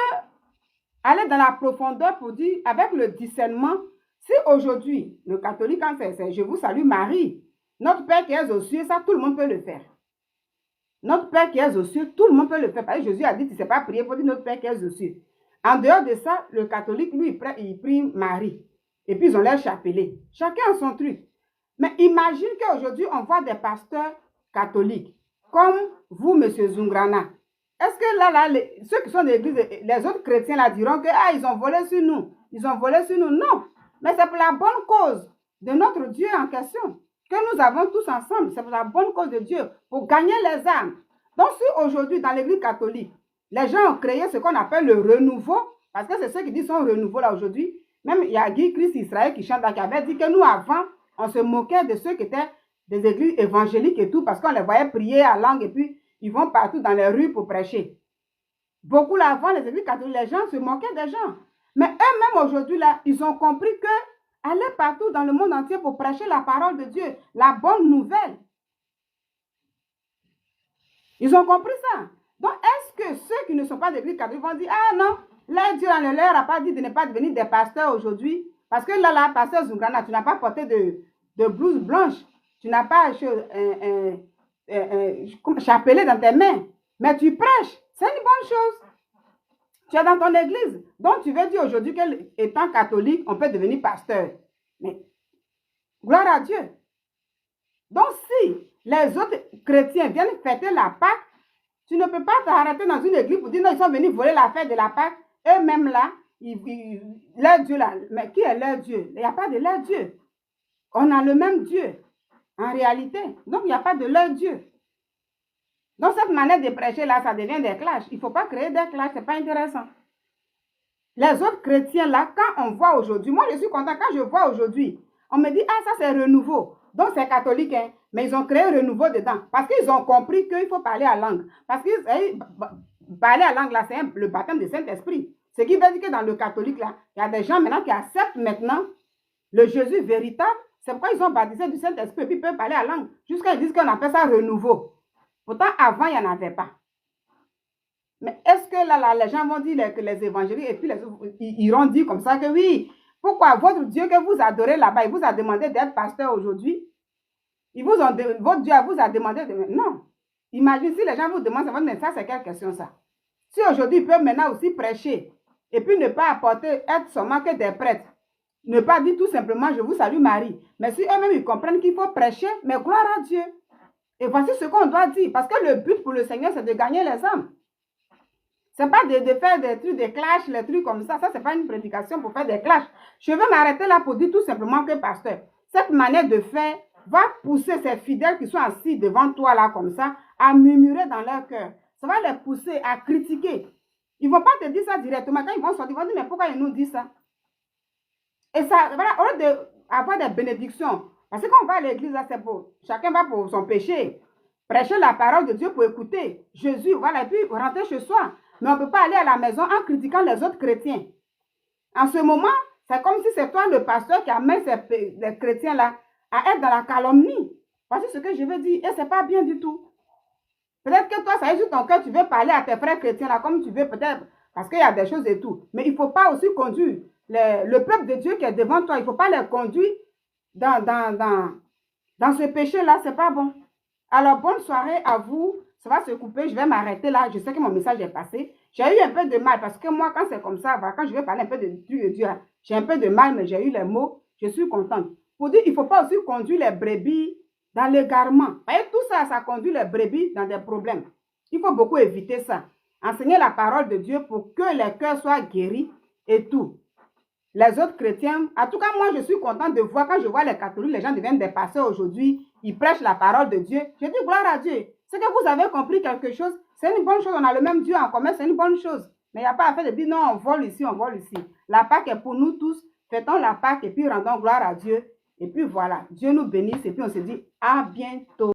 aller dans la profondeur pour dire, avec le discernement, si aujourd'hui, le catholique, quand c'est je vous salue Marie, notre Père qui est aux cieux, ça, tout le monde peut le faire. Notre Père qui est aux cieux, tout le monde peut le faire. Parce que Jésus a dit, tu ne sais pas prier pour dire notre Père qui est aux cieux. En dehors de ça, le catholique, lui, il prie Marie. Et puis, ils ont leur chapelet. Chacun a son truc. Mais imagine qu'aujourd'hui, on voit des pasteurs catholiques, comme vous, M. Zungrana. Est-ce que là, ceux qui sont de l'église, les autres chrétiens là diront que, ah, ils ont volé sur nous. Ils ont volé sur nous. Non. Mais c'est pour la bonne cause de notre Dieu en question que nous avons tous ensemble. C'est pour la bonne cause de Dieu, pour gagner les âmes. Donc, si aujourd'hui, dans l'église catholique, les gens ont créé ce qu'on appelle le renouveau, parce que c'est ceux qui disent son renouveau là aujourd'hui. Même il y a Guy Christ Israël qui chante là, qui avait dit que nous, avant, on se moquait de ceux qui étaient des églises évangéliques et tout, parce qu'on les voyait prier à langue et puis ils vont partout dans les rues pour prêcher. Beaucoup là, avant, les églises catholiques, les gens se moquaient des gens. Mais eux-mêmes aujourd'hui, là, ils ont compris que aller partout dans le monde entier pour prêcher la parole de Dieu, la bonne nouvelle. Ils ont compris ça. Donc, est-ce que ceux qui ne sont pas d'église catholique vont dire, ah non, là, Dieu ne leur a pas dit de ne pas devenir des pasteurs aujourd'hui? Parce que là, pasteur Zungrana, tu n'as pas porté de blouse blanche. Tu n'as pas chapelet dans tes mains. Mais tu prêches. C'est une bonne chose. Tu es dans ton église. Donc, tu veux dire aujourd'hui qu'étant catholique, on peut devenir pasteur. Mais, gloire à Dieu. Donc, si les autres chrétiens viennent fêter la Pâque, tu ne peux pas t'arrêter dans une église pour dire non, ils sont venus voler la fête de la Pâque. Eux-mêmes là, leur Dieu là, mais qui est leur Dieu? Il n'y a pas de leur Dieu. On a le même Dieu, en réalité. Donc, il n'y a pas de leur Dieu. Donc, cette manière de prêcher là, ça devient des clashs. Il ne faut pas créer des clashs, ce n'est pas intéressant. Les autres chrétiens là, quand on voit aujourd'hui, moi je suis content, quand je vois aujourd'hui, on me dit, ah ça c'est renouveau. Donc c'est catholique, hein, mais ils ont créé renouveau dedans. Parce qu'ils ont compris qu'il faut parler à langue. Parce que parler à langue là, c'est le baptême du Saint-Esprit. Ce qui veut dire que dans le catholique là, il y a des gens maintenant qui acceptent maintenant le Jésus véritable. C'est pourquoi ils ont baptisé du Saint-Esprit et puis ils peuvent parler à langue. Jusqu'à ils disent qu'on appelle ça renouveau. Pourtant avant, il n'y en avait pas. Mais est-ce que là, les gens vont dire que les évangéliques, et puis ils iront dire comme ça que oui, pourquoi votre Dieu que vous adorez là-bas, il vous a demandé d'être pasteur aujourd'hui? Votre Dieu vous a demandé de... Non. Imaginez si les gens vous demandent, ça c'est quelle question ça? Si aujourd'hui ils peuvent maintenant aussi prêcher, et puis ne pas être seulement que des prêtres, ne pas dire tout simplement je vous salue Marie, mais si eux-mêmes ils comprennent qu'il faut prêcher, mais gloire à Dieu. Et voici ce qu'on doit dire, parce que le but pour le Seigneur c'est de gagner les âmes. Ce n'est pas de faire des trucs, des clashs, les trucs comme ça. Ça, ce n'est pas une prédication pour faire des clashs. Je vais m'arrêter là pour dire tout simplement que, pasteur, cette manière de faire va pousser ces fidèles qui sont assis devant toi là comme ça, à murmurer dans leur cœur. Ça va les pousser à critiquer. Ils ne vont pas te dire ça directement. Quand ils vont sortir, ils vont dire, mais pourquoi ils nous disent ça? Et ça, voilà, au lieu d'avoir des bénédictions, parce que quand on va à l'église, là, c'est pour, chacun va pour son péché. Prêcher la parole de Dieu pour écouter Jésus, voilà, et puis rentrer chez soi. Mais on ne peut pas aller à la maison en critiquant les autres chrétiens. En ce moment, c'est comme si c'est toi le pasteur qui amène les chrétiens-là à être dans la calomnie. Voici ce que je veux dire. Et ce n'est pas bien du tout. Peut-être que toi, ça est sur ton cœur, tu veux parler à tes frères chrétiens-là comme tu veux, peut-être, parce qu'il y a des choses et tout. Mais il ne faut pas aussi conduire le peuple de Dieu qui est devant toi. Il ne faut pas les conduire dans ce péché-là. Ce n'est pas bon. Alors, bonne soirée à vous. Ça va se couper, je vais m'arrêter là. Je sais que mon message est passé. J'ai eu un peu de mal parce que moi, quand c'est comme ça, quand je vais parler un peu de Dieu, j'ai un peu de mal, mais j'ai eu les mots. Je suis contente. Pour dire, il ne faut pas aussi conduire les brebis dans l'égarement. Tout ça, ça conduit les brebis dans des problèmes. Il faut beaucoup éviter ça. enseigner la parole de Dieu pour que les cœurs soient guéris et tout. Les autres chrétiens, en tout cas, moi, je suis contente de voir, quand je vois les catholiques, les gens deviennent des pasteurs aujourd'hui, ils prêchent la parole de Dieu. Je dis gloire à Dieu. C'est que vous avez compris quelque chose, c'est une bonne chose, on a le même Dieu en commun, c'est une bonne chose. Mais il n'y a pas à faire de dire non, on vole ici, on vole ici. La Pâque est pour nous tous, fêtons la Pâque et puis rendons gloire à Dieu. Et puis voilà, Dieu nous bénisse et puis on se dit à bientôt.